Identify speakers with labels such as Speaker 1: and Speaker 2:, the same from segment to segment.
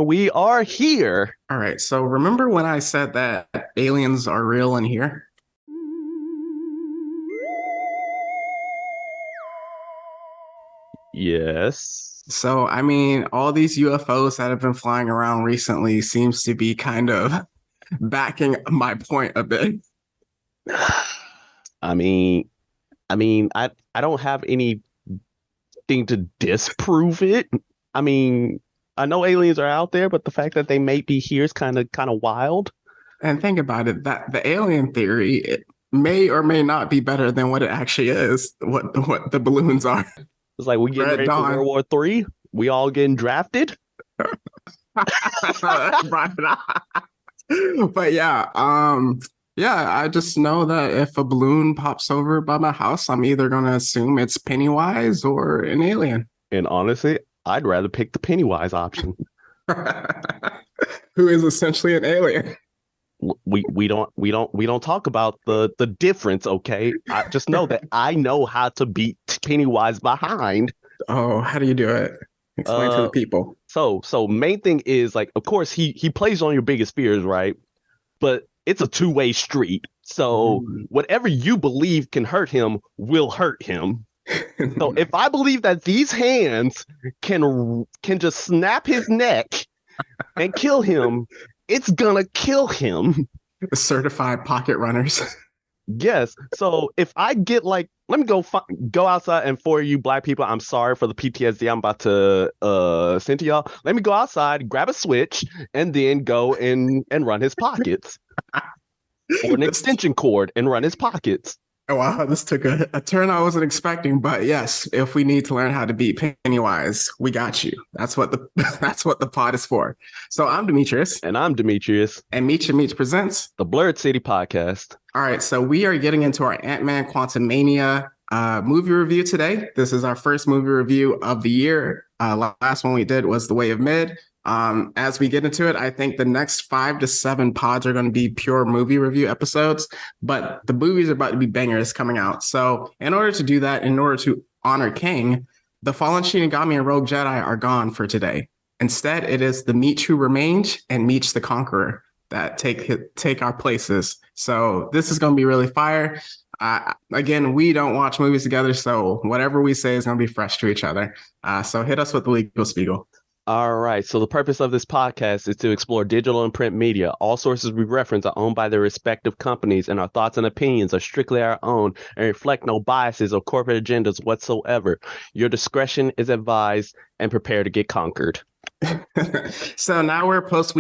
Speaker 1: we are here.
Speaker 2: All right, so remember when I said that aliens are real in here?
Speaker 1: Yes.
Speaker 2: So, I mean, all these UFOs that have been flying around recently seems to be kind of backing my point a bit.
Speaker 1: I mean, I don't have anything to disprove it. I mean, I know aliens are out there, but the fact that they may be here is kind of wild.
Speaker 2: And think about it, that the alien theory it may or may not be better than what it actually is, what the balloons are.
Speaker 1: It's like we getting
Speaker 2: Red
Speaker 1: ready for
Speaker 2: Dawn.
Speaker 1: World War III. We all getting drafted.
Speaker 2: But yeah, I just know that if a balloon pops over by my house, I'm either gonna assume it's Pennywise or an alien.
Speaker 1: And honestly, I'd rather pick the Pennywise option.
Speaker 2: Who is essentially an alien.
Speaker 1: We don't talk about the difference, okay? I just know that I know how to beat Pennywise behind.
Speaker 2: Oh, how do you do it? Explain to the
Speaker 1: Uh,
Speaker 2: people.
Speaker 1: so main thing is like, of course, he plays on your biggest fears, right? But it's a two-way street. So whatever you believe can hurt him will hurt him. So if I believe that these hands can just snap his neck and kill him, it's gonna kill him.
Speaker 2: Certified pocket runners.
Speaker 1: Yes. So if I get like, let me go outside, and for you black people, I'm sorry for the PTSD I'm about to send to y'all. Let me go outside, grab a switch, and then go and run his pockets, or an extension cord and run his pockets.
Speaker 2: Oh, wow, this took a turn I wasn't expecting, but yes, if we need to learn how to beat Pennywise, we got you. That's what the that's what the pod is for. So I'm Demetrius,
Speaker 1: And I'm Demetrius,
Speaker 2: and Meech and Meech presents.
Speaker 1: the Blurred City Podcast.
Speaker 2: All right, so we are getting into our Ant-Man Quantumania movie review today. This is our first movie review of the year. Last one we did was The Way of Mid. As we get into it, I think the next 5 to 7 pods are going to be pure movie review episodes, but the movies are about to be bangers coming out. So in order to do that, in order to honor Kang, the Fallen Shinigami and Rogue Jedi are gone for today. Instead, it is the Meech who remains and Meech the Conqueror that take our places. So this is going to be really fire. Again, we don't watch movies together, so whatever we say is going to be fresh to each other. So hit us with the legal spiegel.
Speaker 1: All right. So the purpose of this podcast is to explore digital and print media. All sources we reference are owned by their respective companies, and our thoughts and opinions are strictly our own and reflect no biases or corporate agendas whatsoever. Your discretion is advised, and prepare to get conquered.
Speaker 2: So now we're post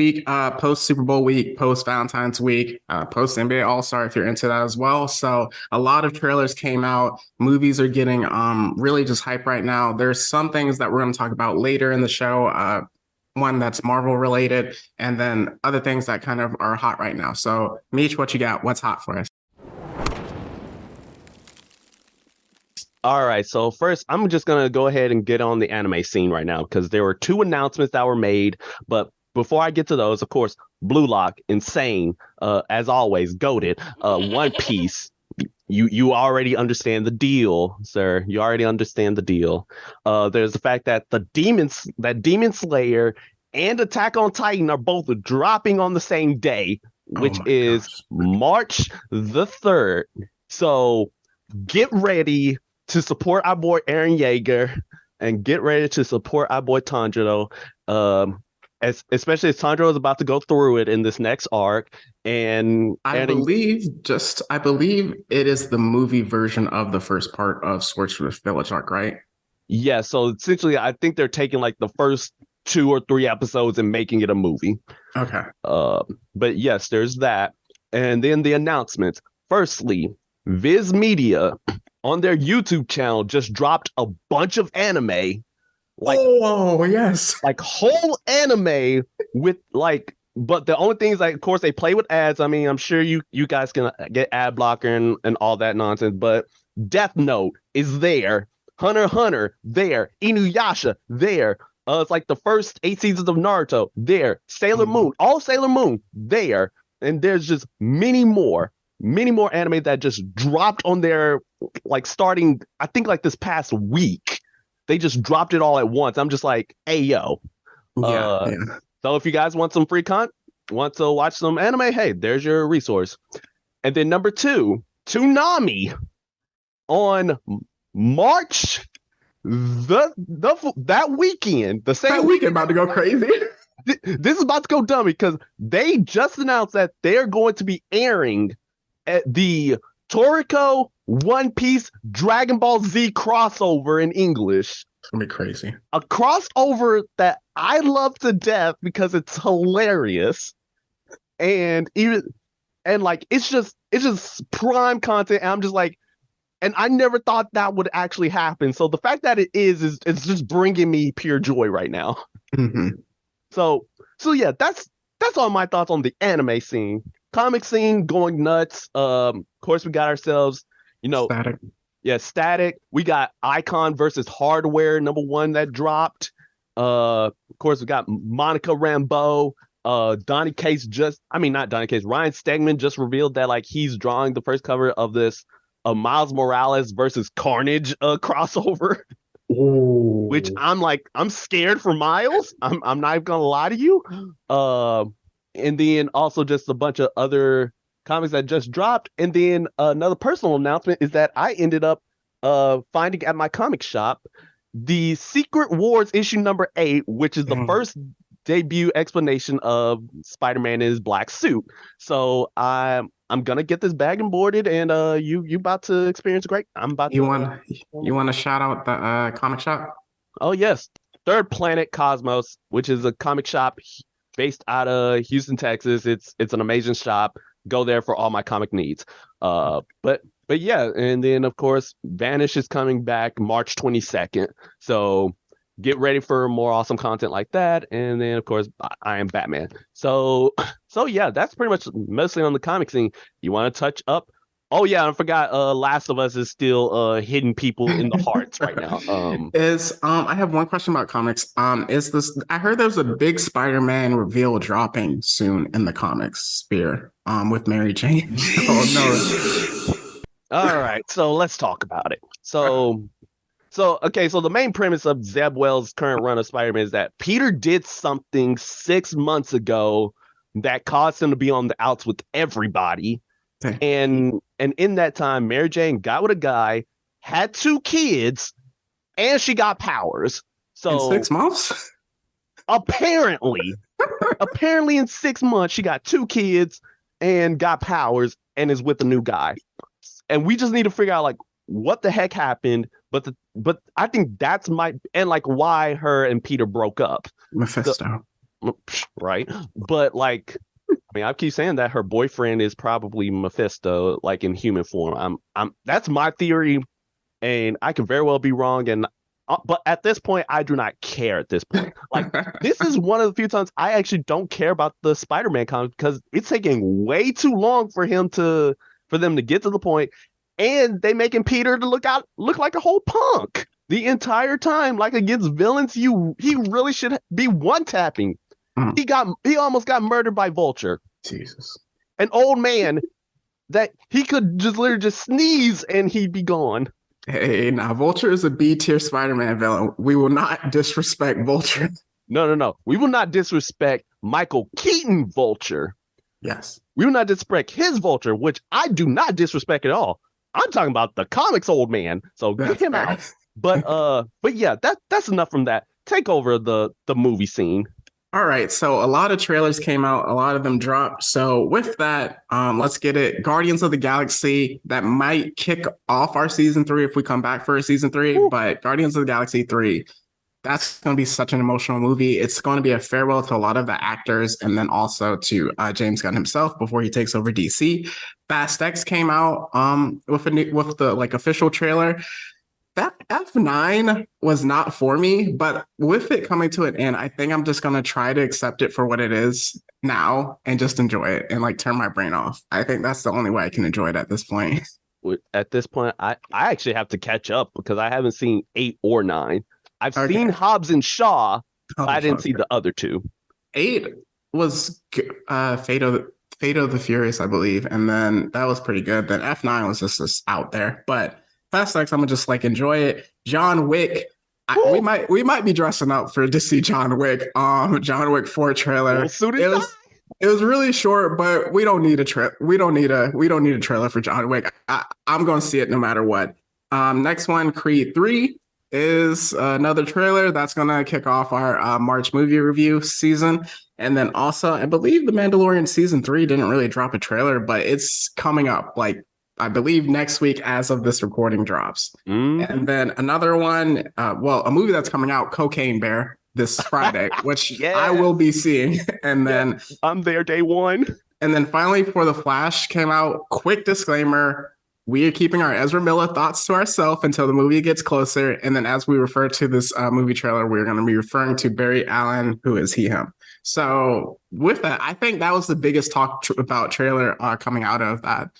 Speaker 2: Super Bowl week, post Valentine's week, post NBA All-Star if you're into that as well. So a lot of trailers came out. Movies are getting really just hype right now. There's some things that we're going to talk about later in the show. One that's Marvel related, and then other things that kind of are hot right now. So Meech, what you got? What's hot for us?
Speaker 1: All right, so first, I'm just going to go ahead and get on the anime scene right now because there were 2 announcements that were made. But before I get to those, of course, Blue Lock, insane, as always, goated. One Piece, you already understand the deal, sir. You already understand the deal. There's the fact that Demon Slayer and Attack on Titan are both dropping on the same day, which is
Speaker 2: gosh.
Speaker 1: March the 3rd. So get ready to support our boy Aaron Yeager, and get ready to support our boy Tanjiro. Especially as Tanjiro is about to go through it in this next arc. And
Speaker 2: I believe it is the movie version of the first part of Swordsmith Village arc, right?
Speaker 1: Yeah, so essentially I think they're taking like the first 2 or 3 episodes and making it a movie.
Speaker 2: Okay.
Speaker 1: But yes, there's that. And then the announcements. Firstly, Viz Media on their YouTube channel just dropped a bunch of anime, like
Speaker 2: yes,
Speaker 1: like whole anime with like. But the only thing is, like, of course, they play with ads. I mean, I'm sure you guys can get ad blocker and all that nonsense. But Death Note is there, Hunter x Hunter there, Inuyasha there. It's like the first 8 seasons of Naruto there, Sailor Moon, all Sailor Moon there, and there's just many more anime that just dropped on their, like, starting, I think, like this past week. They just dropped it all at once. I'm just like, hey, yo.
Speaker 2: Yeah.
Speaker 1: So if you guys want some free content, want to watch some anime, hey, there's your resource. And then number two, Toonami on March that weekend, the
Speaker 2: That
Speaker 1: same
Speaker 2: weekend
Speaker 1: weekend.
Speaker 2: about to go crazy.
Speaker 1: This is about to go dummy because they just announced that they're going to be airing at the Toriko One Piece Dragon Ball Z crossover in English.
Speaker 2: It's gonna be crazy.
Speaker 1: A crossover that I love to death because it's hilarious. And even and like it's just prime content. And I'm just like, and I never thought that would actually happen. So the fact that it is it's just bringing me pure joy right now.
Speaker 2: Mm-hmm.
Speaker 1: So yeah, that's all my thoughts on the anime scene. Comic scene going nuts. Of course we got ourselves, you know,
Speaker 2: Static.
Speaker 1: yeah, Static. We got Icon versus Hardware #1 that dropped. Of course we got Monica Rambeau. Donny Case just, I mean not Donny Case. Ryan Stegman just revealed that like he's drawing the first cover of this Miles Morales versus Carnage crossover. Which
Speaker 2: Ooh.
Speaker 1: I'm like, I'm scared for Miles. I'm not even gonna lie to you. Uh, and then also just a bunch of other comics that just dropped. And then another personal announcement is that I ended up finding at my comic shop the Secret Wars issue #8, which is the
Speaker 2: Dang.
Speaker 1: first debut explanation of Spider-Man in his black suit. So I'm gonna get this bag and boarded, and you about to experience great. I'm about
Speaker 2: You
Speaker 1: to.
Speaker 2: want you want to shout out the comic shop?
Speaker 1: Oh yes, Third Planet Cosmos, which is a comic shop based out of Houston, Texas. It's an amazing shop. Go there for all my comic needs. But yeah, and then of course Vanish is coming back March 22nd. So get ready for more awesome content like that. And then of course I am Batman. So so yeah, that's pretty much mostly on the comic scene. You want to touch up? Oh yeah, I forgot. Last of Us is still hitting people in the hearts right now.
Speaker 2: Is I have one question about comics. Is this I heard there's a big Spider-Man reveal dropping soon in the comics sphere with Mary Jane. Oh
Speaker 1: All right, so let's talk about it.
Speaker 2: no.
Speaker 1: Okay, so the main premise of Zeb Wells' current run of Spider-Man is that Peter did something 6 months ago that caused him to be on the outs with everybody.
Speaker 2: Okay.
Speaker 1: And in that time, Mary Jane got with a guy, had 2 kids, and she got powers.
Speaker 2: In
Speaker 1: So
Speaker 2: 6 months?
Speaker 1: apparently, apparently in 6 months, she got 2 kids and got powers and is with a new guy. And we just need to figure out like what the heck happened. But I think that's my and like why her and Peter broke up. So,
Speaker 2: Mephisto.
Speaker 1: right? But like I mean, I keep saying that her boyfriend is probably Mephisto, like in human form. That's my theory, and I can very well be wrong. And but at this point, I do not care. At this point, like this is one of the few times I actually don't care about the Spider-Man comic because it's taking way too long for them to get to the point, and they making Peter to look like a whole punk the entire time, like against villains. He really should be one tapping.
Speaker 2: Mm,
Speaker 1: He almost got murdered by Vulture,
Speaker 2: Jesus.
Speaker 1: an old man that he could just literally just sneeze and he'd be gone.
Speaker 2: Hey, now Vulture is a B tier Spider-Man villain. We will not disrespect Vulture.
Speaker 1: No. We will not disrespect Michael Keaton Vulture.
Speaker 2: Yes.
Speaker 1: We will not disrespect his Vulture, which I do not disrespect at all. I'm talking about the comics old man. So get
Speaker 2: That's
Speaker 1: him
Speaker 2: fair.
Speaker 1: out. But yeah, that's enough from that. Take over the movie scene.
Speaker 2: All right, so a lot of trailers came out, a lot of them dropped. So with that, let's get it. Guardians of the Galaxy, that might kick off our season 3 if we come back for a season 3,
Speaker 1: Woo.
Speaker 2: but Guardians of the Galaxy 3, that's going to be such an emotional movie. It's going to be a farewell to a lot of the actors and then also to James Gunn himself before he takes over DC. Fast X came out with the like official trailer. That F9 was not for me, but with it coming to an end, I think I'm just gonna try to accept it for what it is now and just enjoy it and like turn my brain off. I think that's the only way I can enjoy it at this point.
Speaker 1: At this point, I actually have to catch up because I haven't seen 8 or 9. I've seen
Speaker 2: Okay.
Speaker 1: Hobbs and Shaw, but
Speaker 2: Oh,
Speaker 1: I didn't see
Speaker 2: okay.
Speaker 1: the other two.
Speaker 2: 8 was Fate of the Furious, I believe, and then that was pretty good. Then F9 was just out there, but Fast X, I'm gonna just like enjoy it. John Wick. we might be dressing up to see John Wick. John Wick 4
Speaker 1: Full
Speaker 2: trailer.
Speaker 1: suit
Speaker 2: It
Speaker 1: and tie.
Speaker 2: was really short, but we don't need a trip. We don't need a trailer for John Wick. I'm going to see it no matter what. Next one, Creed 3 is another trailer that's going to kick off our March movie review season. And then also, I believe The Mandalorian season 3 didn't really drop a trailer, but it's coming up. Like I believe next week, as of this recording drops.
Speaker 1: Mm-hmm.
Speaker 2: And then another one, a movie that's coming out, Cocaine Bear, this Friday, which I
Speaker 1: Yeah.
Speaker 2: will be seeing. And
Speaker 1: Yeah.
Speaker 2: then
Speaker 1: I'm there day one.
Speaker 2: finally, for The Flash came out. Quick disclaimer: we are keeping our Ezra Miller thoughts to ourselves until the movie gets closer. And then, as we refer to this movie trailer, we're going to be referring to Barry Allen, who is he/him. So, with that, I think that was the biggest talk about trailer coming out of that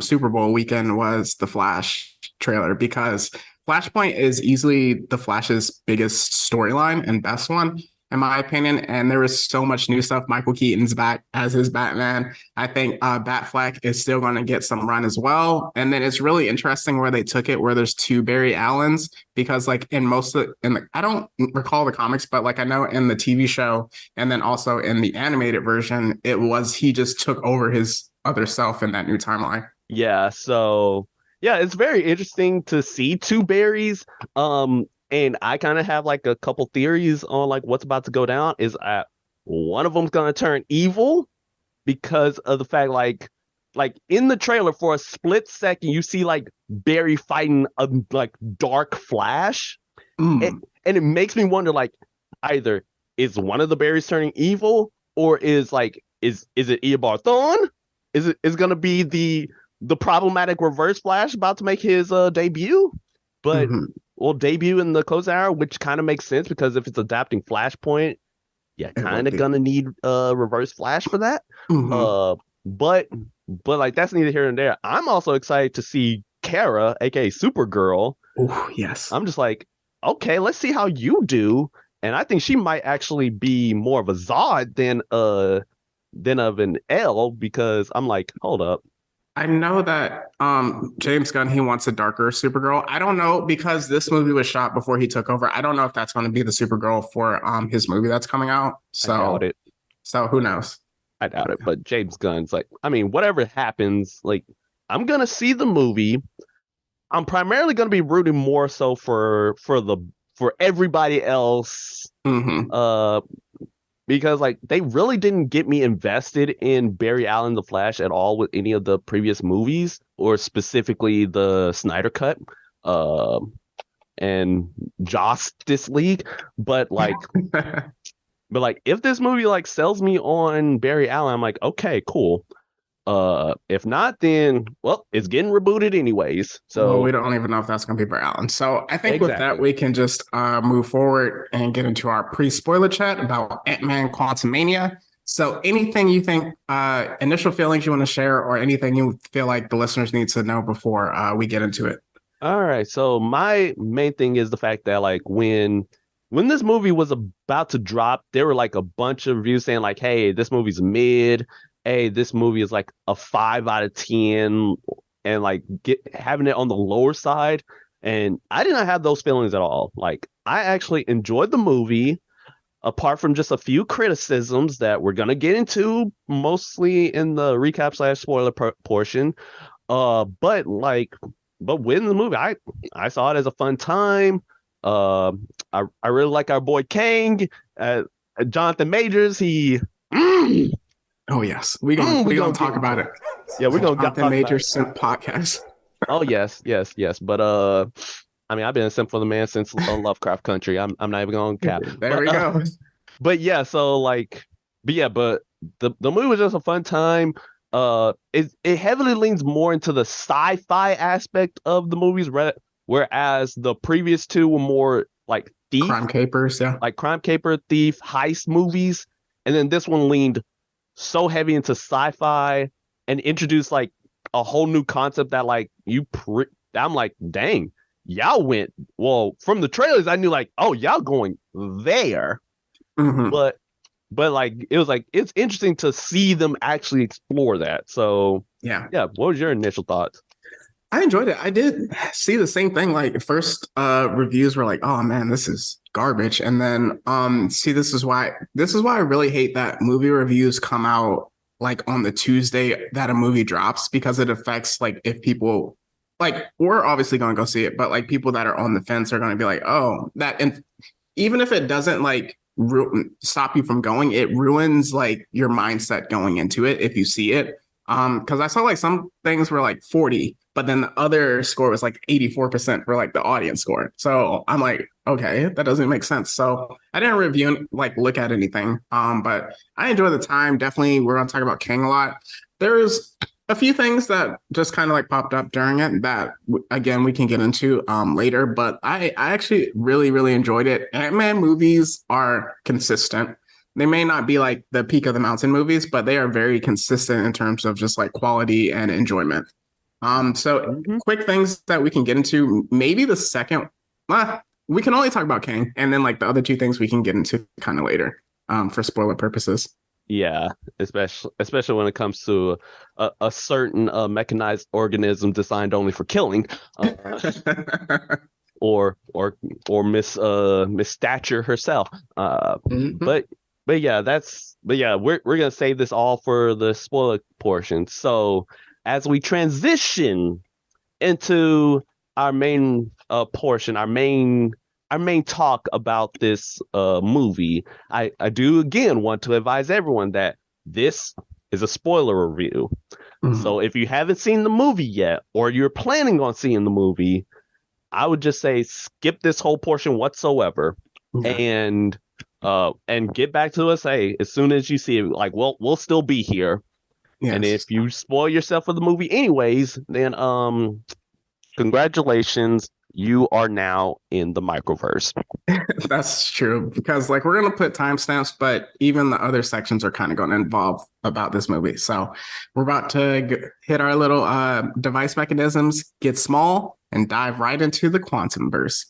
Speaker 2: Super Bowl weekend was the Flash trailer, because Flashpoint is easily the Flash's biggest storyline and best one, in my opinion. And there was so much new stuff. Michael Keaton's back as his Batman. I think Batfleck is still going to get some run as well. And then it's really interesting where they took it, where there's two Barry Allens, because like in most of I don't recall the comics, but like I know in the TV show and then also in the animated version, it was he just took over his other self in that new timeline.
Speaker 1: Yeah, so yeah, it's very interesting to see two berries. And I kind of have like a couple theories on like what's about to go down. Is one of them's gonna turn evil because of the fact like in the trailer for a split second you see like Barry fighting a like dark Flash, and,
Speaker 2: Mm.
Speaker 1: and it makes me wonder like either is one of the berries turning evil or is it Eobard Thawne? Is gonna be the problematic Reverse Flash about to make his debut? But
Speaker 2: Mm-hmm.
Speaker 1: will debut in the close hour, which kind of makes sense because if it's adapting Flashpoint, yeah,
Speaker 2: It
Speaker 1: kind
Speaker 2: would
Speaker 1: of
Speaker 2: be.
Speaker 1: gonna need Reverse Flash for that.
Speaker 2: Mm-hmm.
Speaker 1: Uh, but like that's neither here nor there. I'm also excited to see Kara, aka Supergirl.
Speaker 2: Oh, yes.
Speaker 1: I'm just like, okay, let's see how you do. And I think she might actually be more of a Zod than of an L, because I'm like, hold up.
Speaker 2: I know that James Gunn, he wants a darker Supergirl. I don't know, because this movie was shot before he took over. I don't know if that's going to be the Supergirl for his movie that's coming out.
Speaker 1: I doubt it.
Speaker 2: So who knows?
Speaker 1: I doubt it. But James Gunn's like, I mean, whatever happens, like, I'm gonna see the movie. I'm primarily gonna be rooting more so for everybody else.
Speaker 2: Mm-hmm.
Speaker 1: Uh, because like they really didn't get me invested in Barry Allen the Flash at all with any of the previous movies, or specifically the Snyder Cut. And Justice League. But like if this movie like sells me on Barry Allen, I'm like, okay, cool. If not, then well, it's getting rebooted anyways.
Speaker 2: Well, we
Speaker 1: So
Speaker 2: don't even know if that's going to be Barry Allen. So I think with that,
Speaker 1: exactly.
Speaker 2: we can just move forward and get into our pre-spoiler chat about Ant-Man Quantumania. So anything you think, initial feelings you want to share, or anything you feel like the listeners need to know before we get into it?
Speaker 1: All right. So my main thing is the fact that like when this movie was about to drop, there were like a bunch of reviews saying like, hey, this movie's mid. Hey, this movie is like a 5 out of 10, and like having it on the lower side. And I did not have those feelings at all. Like I actually enjoyed the movie, apart from just a few criticisms that we're gonna get into mostly in the recap slash spoiler portion. But like, but within the movie, I saw it as a fun time. Uh, I really like our boy Kang, uh, Jonathan Majors. Mm,
Speaker 2: Oh yes, we gonna
Speaker 1: get
Speaker 2: talk about it.
Speaker 1: yeah, we're
Speaker 2: The
Speaker 1: gonna
Speaker 2: Jonathan
Speaker 1: talk about
Speaker 2: Major
Speaker 1: it.
Speaker 2: Simp podcast.
Speaker 1: Oh yes, yes, yes. But I mean, I've been a simp for the man since Lovecraft Country. I'm not even gonna cap.
Speaker 2: There we go.
Speaker 1: But yeah, so like, but the movie was just a fun time. It heavily leans more into the sci-fi aspect of the movies, whereas the previous two were more like thief,
Speaker 2: Crime capers, yeah.
Speaker 1: like crime caper, thief, heist movies, and then this one leaned so heavy into sci-fi and introduced like a whole new concept that like I'm like, dang, y'all went well from the trailers. I knew like, oh, y'all going there,
Speaker 2: Mm-hmm.
Speaker 1: but like it was like it's interesting to see them actually explore that. So
Speaker 2: Yeah.
Speaker 1: yeah, what was your initial thoughts?
Speaker 2: I enjoyed it. I did see the same thing. Like first reviews were like, "Oh man, this is garbage," and then see, this is why I really hate that movie reviews come out like on the Tuesday that a movie drops because it affects like if people like we're obviously going to go see it, but like people that are on the fence are going to be like, "Oh, that," and even if it doesn't like stop you from going, it ruins like your mindset going into it if you see it. Because I saw like some things were like 40, but then the other score was like 84% for like the audience score. So I'm like, okay, that doesn't make sense. So I didn't review and like look at anything. But I enjoy the time. Definitely, we're gonna talk about Kang a lot. There's a few things that just kind of like popped up during it that again we can get into later, but I actually really enjoyed it. Ant-Man movies are consistent. They may not be like the peak of the mountain movies, but they are very consistent in terms of just like quality and enjoyment. So
Speaker 1: Mhm.
Speaker 2: quick things that we can get into. Maybe the second, we can only talk about Kang, and then like the other two things we can get into kind of later, for spoiler purposes.
Speaker 1: Yeah, especially when it comes to a certain mechanized organism designed only for killing, or Miss Stature herself.
Speaker 2: Mhm.
Speaker 1: But yeah, we're gonna save this all for the spoiler portion. So as we transition into our main portion, our main talk about this movie, I do again want to advise everyone that this is a spoiler review.
Speaker 2: Mhm.
Speaker 1: So if you haven't seen the movie yet, or you're planning on seeing the movie, I would just say skip this whole portion whatsoever,
Speaker 2: Yeah.
Speaker 1: and get back to us. Hey, as soon as you see it, like we'll still be here. And
Speaker 2: Yes.
Speaker 1: if you spoil yourself for the movie anyways, then congratulations, you are now in the microverse.
Speaker 2: That's true because like we're gonna put timestamps, but even the other sections are kind of going to involve about this movie. So we're about to hit our little device mechanisms, get small, and dive right into the quantum verse.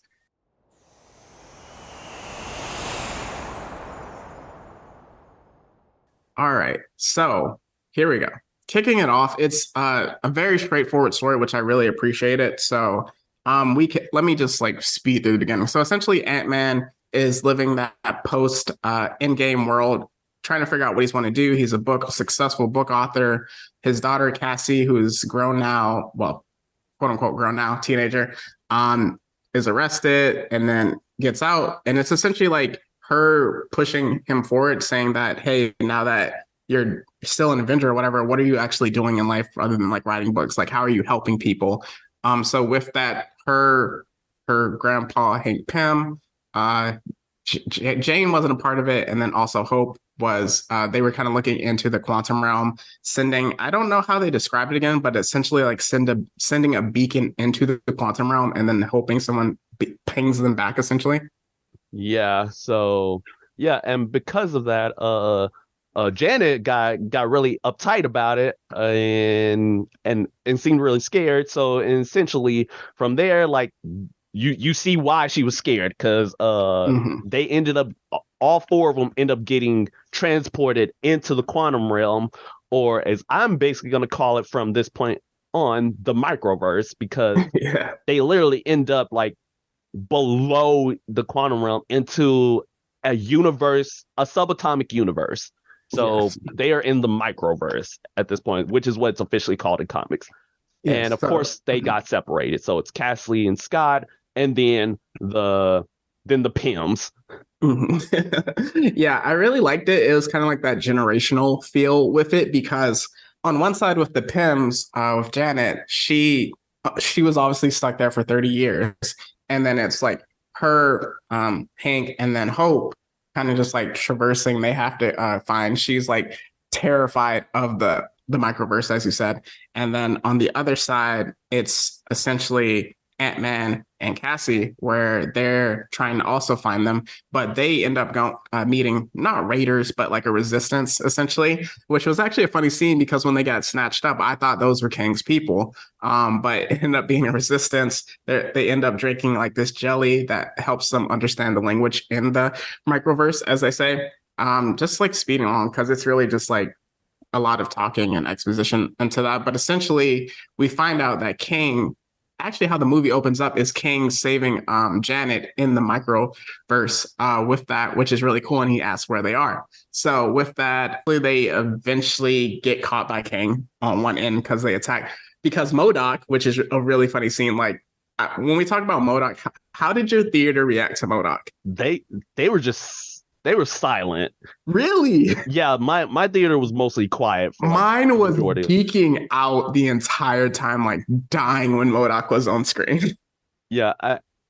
Speaker 2: All right, so here we go. Kicking it off, it's a very straightforward story, which I really appreciate it. So let me just like speed through the beginning. So essentially, Ant Man is living that post in game world, trying to figure out what he's want to do. He's a successful book author. His daughter Cassie, who's grown now, well, quote unquote grown now, teenager, is arrested and then gets out. And it's essentially like her pushing him forward, saying that, hey, now that you're still an Avenger or whatever, what are you actually doing in life other than like writing books? Like, how are you helping people? So with that, her grandpa Hank Pym, uh, Jane wasn't a part of it, and then also Hope was. They were kind of looking into the quantum realm, sending. I don't know how they describe it again, but essentially like sending a beacon into the quantum realm, and then hoping someone pings them back. Essentially,
Speaker 1: Yeah, so yeah, and because of that, Janet got really uptight about it, and seemed really scared. So essentially, from there, like you see why she was scared, because
Speaker 2: mm-hmm.
Speaker 1: they ended up, all four of them end up getting transported into the quantum realm, or as I'm basically gonna call it from this point on, the microverse, because
Speaker 2: Yeah,
Speaker 1: they literally end up like below the quantum realm into a universe, a subatomic universe. So
Speaker 2: yes,
Speaker 1: they are in the microverse at this point, which is what it's officially called in comics. And
Speaker 2: yes.
Speaker 1: of
Speaker 2: So.
Speaker 1: course, they got separated. So it's Cassie and Scott, and then the Pims.
Speaker 2: Yeah, I really liked it. It was kind of like that generational feel with it because on one side with the Pims, with Janet, she was obviously stuck there for 30 years. And then it's like her, Hank, and then Hope kind of just like traversing. They have to find. She's like terrified of the microverse, as you said. And then on the other side, it's essentially Ant-Man and Cassie, where they're trying to also find them, but they end up meeting not raiders, but like a resistance essentially, which was actually a funny scene because when they got snatched up, I thought those were Kang's people, but it ended up being a resistance. They end up drinking like this jelly that helps them understand the language in the microverse, as I say. Just like speeding along because it's really just like a lot of talking and exposition into that. But essentially, we find out that Kang, actually, how the movie opens up is Kang saving Janet in the microverse with that, which is really cool. And he asks where they are. So with that, they eventually get caught by Kang on one end because they attack. Because MODOK, which is a really funny scene, like when we talk about MODOK, how did your theater react to MODOK?
Speaker 1: They were silent.
Speaker 2: Really?
Speaker 1: Yeah, my theater was mostly quiet for like
Speaker 2: Mine was
Speaker 1: majority.
Speaker 2: geeking out the entire time, like dying when MODOK was on screen.
Speaker 1: Yeah,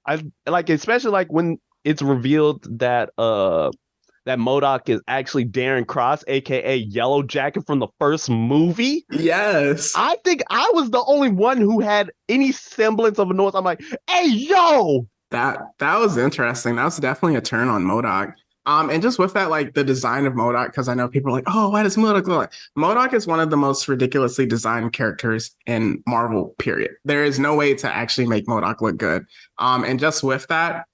Speaker 1: I like, especially like when it's revealed that that MODOK is actually Darren Cross, aka Yellow Jacket from the first movie.
Speaker 2: Yes.
Speaker 1: I think I was the only one who had any semblance of a noise. I'm like, hey, yo!
Speaker 2: That was interesting. That was definitely a turn on MODOK. And just with that, like the design of MODOK, because I know people are like, oh, why does MODOK look like? MODOK is one of the most ridiculously designed characters in Marvel, period. There is no way to actually make MODOK look good. And just with that,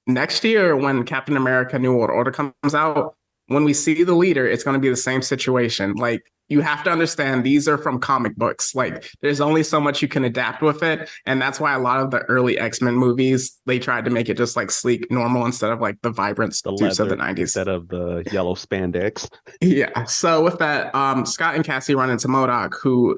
Speaker 2: next year when Captain America New World Order comes out, when we see the leader, it's going to be the same situation. Like, you have to understand these are from comic books. Like, there's only so much you can adapt with it. And that's why a lot of the early X-Men movies, they tried to make it just like sleek, normal instead of like the vibrant
Speaker 1: The
Speaker 2: suits of the
Speaker 1: leather
Speaker 2: 90s.
Speaker 1: instead of the yellow spandex.
Speaker 2: Yeah. So with that, Scott and Cassie run into MODOK, who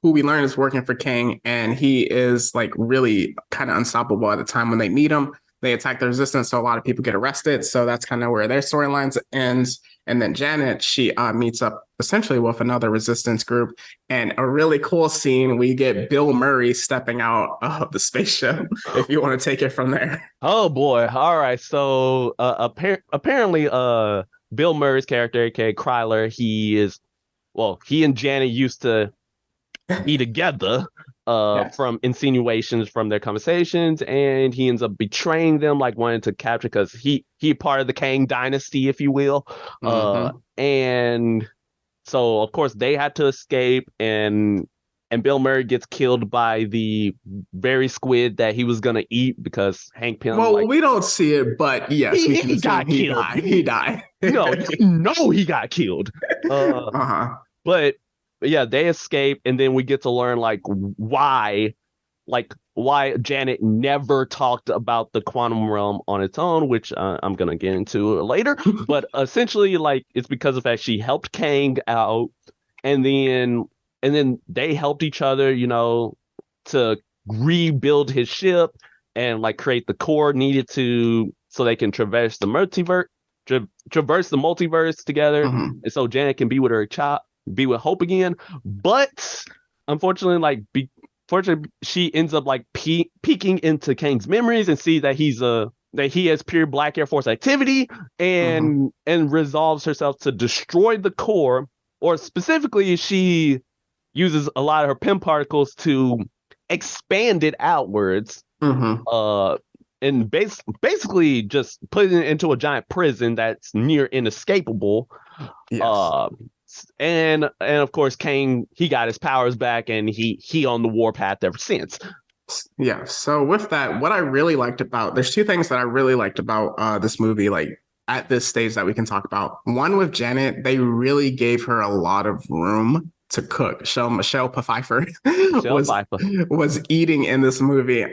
Speaker 2: we learn is working for Kang, and he is like really kind of unstoppable at the time when they meet him. They attack the resistance, so a lot of people get arrested. So that's kind of where their storylines ends. And then Janet, she meets up essentially with another resistance group. And a really cool scene, we get Bill Murray stepping out of the spaceship, if you want to take it from there.
Speaker 1: Oh boy. All right. So apparently Bill Murray's character, aka Kryler, he and Janet used to be together
Speaker 2: Yes.
Speaker 1: from insinuations from their conversations, and he ends up betraying them, like wanting to capture, because he part of the Kang dynasty, if you will.
Speaker 2: Mm-hmm.
Speaker 1: And so of course they had to escape, and Bill Murray gets killed by the very squid that he was gonna eat, because Hank Pym,
Speaker 2: Well,
Speaker 1: like,
Speaker 2: we don't see it, but yes, we can
Speaker 1: he
Speaker 2: assume
Speaker 1: got
Speaker 2: he
Speaker 1: killed.
Speaker 2: died. He died.
Speaker 1: No, you know he got killed.
Speaker 2: Uh-huh.
Speaker 1: But yeah, they escape, and then we get to learn why Janet never talked about the quantum realm on its own, which I'm gonna get into later. But essentially, like, it's because of the fact she helped Kang out, and then they helped each other, to rebuild his ship and like create the core needed so they can traverse the multiverse together,
Speaker 2: Mm-hmm.
Speaker 1: and so Janet can be with her child, be with Hope again. But unfortunately, fortunately, she ends up like peeking into Kang's memories and see that he has pure Black Air Force activity,
Speaker 2: Mm-hmm.
Speaker 1: and resolves herself to destroy the core, or specifically, she uses a lot of her Pym particles to expand it outwards,
Speaker 2: Mm-hmm.
Speaker 1: and basically just put it into a giant prison that's near inescapable.
Speaker 2: Yes.
Speaker 1: Uh, and of course, Kang, he got his powers back, and he on the warpath ever since.
Speaker 2: Yeah. So with that, there's two things that I really liked about this movie, like at this stage that we can talk about. One, with Janet, they really gave her a lot of room to cook. So Michelle Pfeiffer
Speaker 1: Michelle
Speaker 2: was
Speaker 1: Pfeiffer.
Speaker 2: was eating in this movie.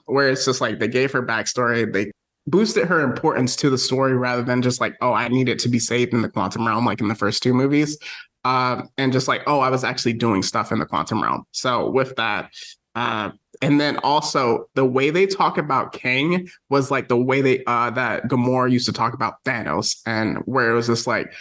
Speaker 2: Where it's just like they gave her backstory, they boosted her importance to the story rather than just like, oh, I need it to be saved in the quantum realm, like in the first two movies. And just like, oh, I was actually doing stuff in the quantum realm. So with that, and then also the way they talk about Kang was like the way that Gamora used to talk about Thanos, and where it was just like,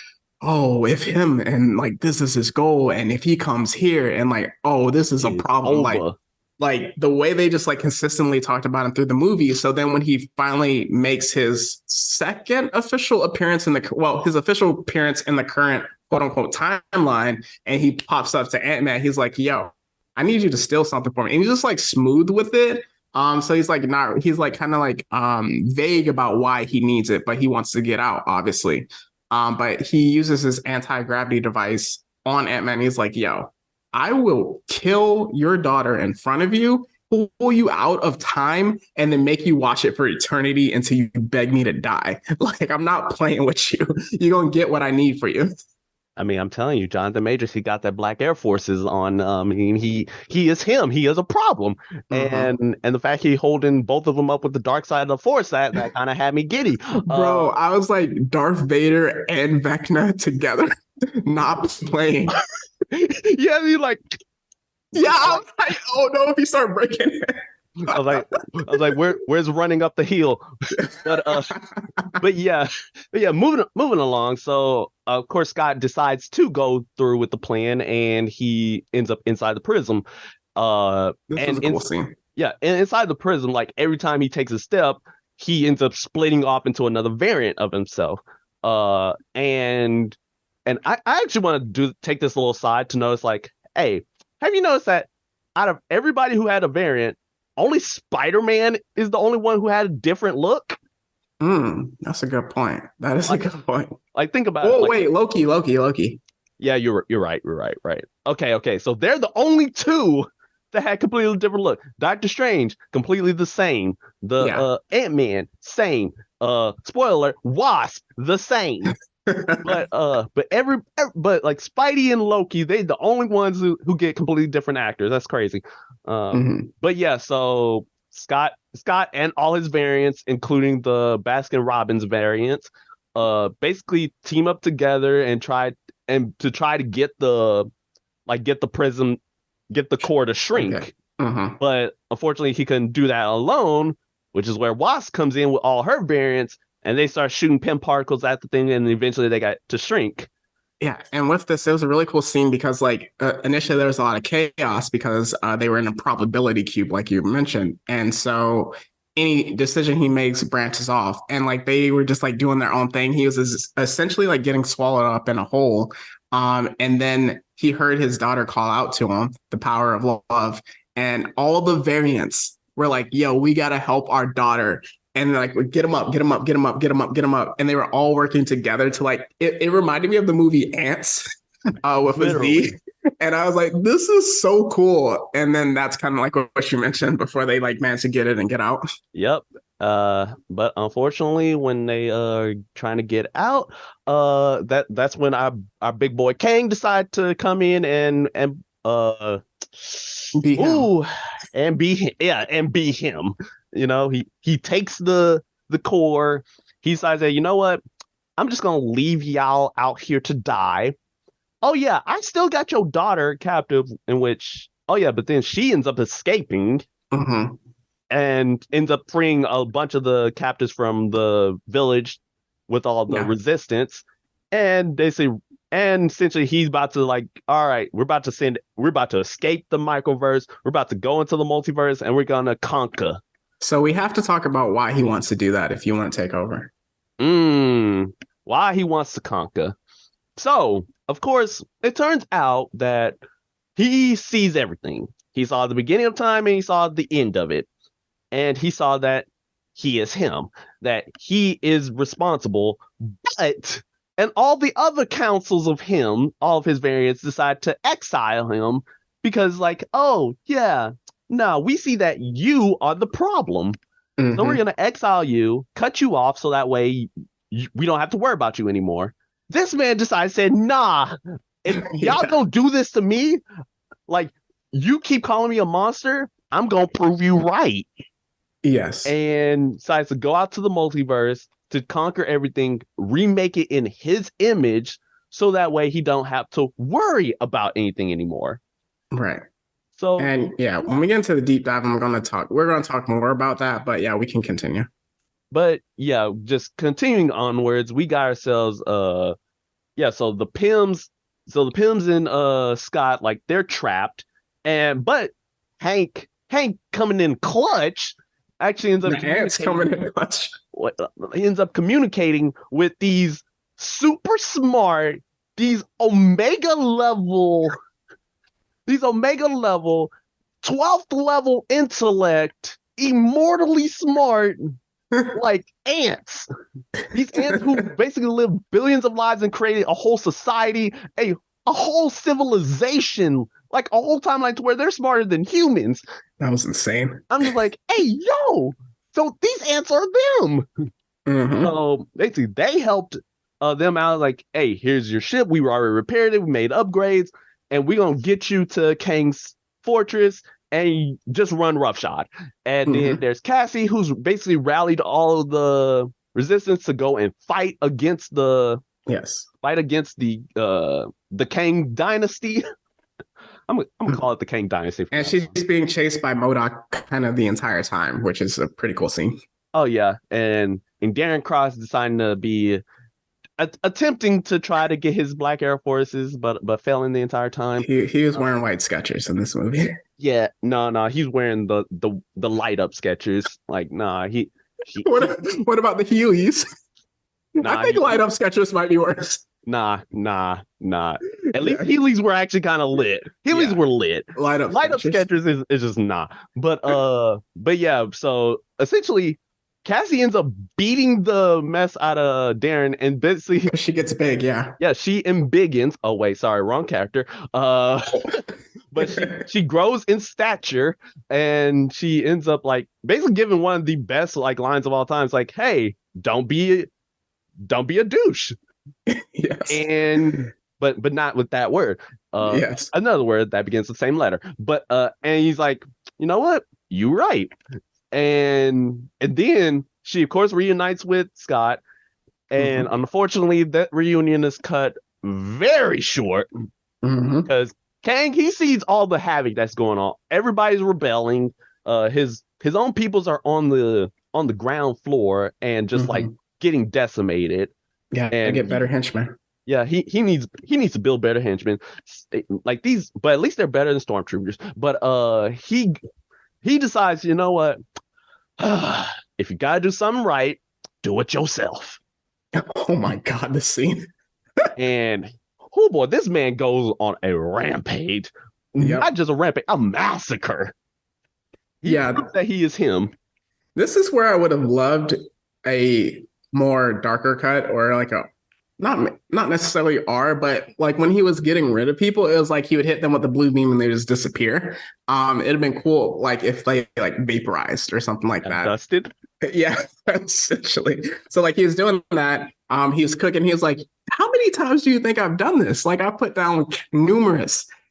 Speaker 2: oh, if him and like this is his goal, and if he comes here and like, oh, this is a
Speaker 1: It's
Speaker 2: problem.
Speaker 1: over.
Speaker 2: Like the way they just like consistently talked about him through the movie. So then when he finally makes his second official appearance his official appearance in the current quote unquote timeline, and he pops up to Ant-Man, he's like, yo, I need you to steal something for me. And he's just like smooth with it. So he's like he's like kind of like vague about why he needs it, but he wants to get out, obviously. But he uses his anti-gravity device on Ant-Man. He's like, yo, I will kill your daughter in front of you, pull you out of time, and then make you watch it for eternity until you beg me to die. Like, I'm not playing with you. You're going to get what I need for you.
Speaker 1: I mean, I'm telling you, Jonathan Majors, he got that Black Air Forces on. I mean, he is him. He is a problem,
Speaker 2: Hmm.
Speaker 1: and the fact he holding both of them up with the dark side of the Force, that kind of had me giddy.
Speaker 2: Bro, I was like Darth Vader and Vecna together, not playing.
Speaker 1: Yeah, he like
Speaker 2: Yeah,
Speaker 1: I
Speaker 2: I
Speaker 1: like
Speaker 2: was like, oh no, if you start breaking it.
Speaker 1: I was like I was like where's running up the hill, but but yeah, but yeah, moving along. So of course Scott decides to go through with the plan, and he ends up inside the prism.
Speaker 2: This was
Speaker 1: And
Speaker 2: a cool scene.
Speaker 1: yeah, and inside the prism, like every time he takes a step, he ends up splitting off into another variant of himself. And I actually want to take this little side to notice, like, hey, have you noticed that out of everybody who had a variant, only Spider-Man is the only one who had a different look?
Speaker 2: That's a good point. That is a
Speaker 1: Like,
Speaker 2: good point.
Speaker 1: think about it.
Speaker 2: Oh
Speaker 1: Like,
Speaker 2: wait, Loki.
Speaker 1: yeah, you're right. Okay. So they're the only two that had completely different look. Doctor Strange, completely the same. The
Speaker 2: Yeah.
Speaker 1: Ant-Man, same. Spoiler alert, Wasp, the same. But like Spidey and Loki, they the only ones who get completely different actors. That's crazy.
Speaker 2: Hmm.
Speaker 1: But yeah, so Scott and all his variants, including the Baskin Robbins variants, basically team up together and try to get the prism, get the core to
Speaker 2: Okay.
Speaker 1: shrink.
Speaker 2: Hmm.
Speaker 1: But unfortunately, he couldn't do that alone, which is where Wasp comes in with all her variants, and they start shooting pin particles at the thing, and eventually they got to shrink.
Speaker 2: Yeah, and with this, it was a really cool scene because, like, initially there was a lot of chaos because they were in a probability cube, like you mentioned, and so any decision he makes branches off, and like they were just like doing their own thing. He was essentially like getting swallowed up in a hole, and then he heard his daughter call out to him, the power of love, and all the variants were like, "Yo, we gotta help our daughter." And like get him up, get him up, get him up, get him up, get him up. And they were all working together to like it reminded me of the movie Ants with a Z.
Speaker 1: Literally.
Speaker 2: And I was like, this is so cool. And then that's kind of like what you mentioned before they like managed to get it and get out.
Speaker 1: Yep. But unfortunately, when they are trying to get out, that's when our big boy Kang decided to come in and
Speaker 2: Be him.
Speaker 1: ooh and be him. He takes the core. He decides that, you know what, I'm just gonna leave y'all out here to die. Oh yeah, I still got your daughter captive, in which, oh yeah, but then she ends up escaping
Speaker 2: Hmm.
Speaker 1: and ends up freeing a bunch of the captives from the village with all the
Speaker 2: Yeah.
Speaker 1: resistance. And they say, and essentially he's about to, like, all right, we're about to escape the microverse, we're about to go into the multiverse, and we're gonna conquer.
Speaker 2: So we have to talk about why he wants to do that if you want to take over.
Speaker 1: Mm, why he wants to conquer. So, of course, it turns out that he sees everything. He saw the beginning of time and he saw the end of it. And he saw that he is him, that he is responsible, but and all the other councils of him, all of his variants, decide to exile him because, like, oh yeah, no, we see that you are the problem, so we're
Speaker 2: Hmm.
Speaker 1: gonna exile you, cut you off, so that way we don't have to worry about you anymore. This man decided, said, nah, if y'all
Speaker 2: Yeah.
Speaker 1: gonna do this to me, like, you keep calling me a monster, I'm gonna prove you right.
Speaker 2: Yes.
Speaker 1: And decides to go out to the multiverse to conquer everything, remake it in his image, so that way he don't have to worry about anything anymore.
Speaker 2: Right.
Speaker 1: So
Speaker 2: And yeah, when we get into the deep dive, we're gonna talk more about that, but yeah, we can continue.
Speaker 1: but yeah, just continuing onwards, we got ourselves yeah, so the Pims and Scott, like, they're trapped, but Hank coming in clutch actually ends up
Speaker 2: The ants coming
Speaker 1: communicating
Speaker 2: in clutch.
Speaker 1: what he ends up communicating with these super smart, these omega level 12th level intellect, immortally smart, like, ants. These ants who basically live billions of lives and created a whole society, a whole civilization, like a whole timeline to where they're smarter than humans.
Speaker 2: That was insane.
Speaker 1: I'm just like, hey, yo, so these ants are them.
Speaker 2: Hmm.
Speaker 1: So basically, they helped. them out like, hey, here's your ship. We already repaired it. We made upgrades, and we're gonna get you to Kang's fortress and just run roughshod. And then
Speaker 2: Hmm.
Speaker 1: there's Cassie, who's basically rallied all of the resistance to go and
Speaker 2: Yes.
Speaker 1: fight against the Kang dynasty. I'm gonna call it the Kang dynasty from
Speaker 2: And
Speaker 1: now
Speaker 2: she's
Speaker 1: on.
Speaker 2: being chased by Modoc kind of the entire time, which is a pretty cool scene.
Speaker 1: Oh yeah, and Darren Cross deciding to be attempting to try to get his Black Air Forces, but failing the entire time.
Speaker 2: He was
Speaker 1: Uh,
Speaker 2: wearing white Skechers in this movie.
Speaker 1: yeah, no, he's wearing the light up Skechers. Like, nah, he
Speaker 2: What about the Heelys? I
Speaker 1: nah
Speaker 2: think light up Skechers might be worse.
Speaker 1: nah. At least
Speaker 2: Yeah,
Speaker 1: Heelys were actually kind of lit. Heelys
Speaker 2: yeah,
Speaker 1: were lit.
Speaker 2: light up
Speaker 1: Light up
Speaker 2: Skechers.
Speaker 1: Skechers is just nah. But yeah. So essentially, Cassie ends up beating the mess out of Darren, and basically,
Speaker 2: Because she gets big, yeah.
Speaker 1: yeah, she embiggens. Oh wait, sorry, wrong character. But she grows in stature, and she ends up like basically giving one of the best like lines of all times, like, "Hey, don't be a douche."
Speaker 2: Yes,
Speaker 1: And but not with that word.
Speaker 2: yes.
Speaker 1: Another word that begins with the same letter. But and he's like, you know what? You right. And then she of course reunites with Scott, and
Speaker 2: Hmm.
Speaker 1: unfortunately that reunion is cut very short
Speaker 2: Hmm.
Speaker 1: because Kang, he sees all the havoc that's going on. Everybody's rebelling. His own peoples are on the ground floor and just like
Speaker 2: Hmm.
Speaker 1: getting decimated.
Speaker 2: Yeah, I
Speaker 1: And
Speaker 2: get better henchmen.
Speaker 1: yeah, he needs to build better henchmen. Like these, but at least they're better than stormtroopers. But he decides, you know what? If you gotta do something right, do it yourself.
Speaker 2: Oh my God, the scene.
Speaker 1: And oh boy, this man goes on a rampage. Not
Speaker 2: Yep.
Speaker 1: just a rampage, a massacre. He
Speaker 2: Yeah,
Speaker 1: proves that he is him.
Speaker 2: this is where I would have loved a more darker cut or like a not necessarily R, but like when he was getting rid of people, it was like he would hit them with the blue beam and they just disappear. It'd have been cool like if they like vaporized or something like that.
Speaker 1: Dusted.
Speaker 2: Yeah, essentially. So like he was doing that. He was cooking. He was like, "How many times do you think I've done this? Like I put down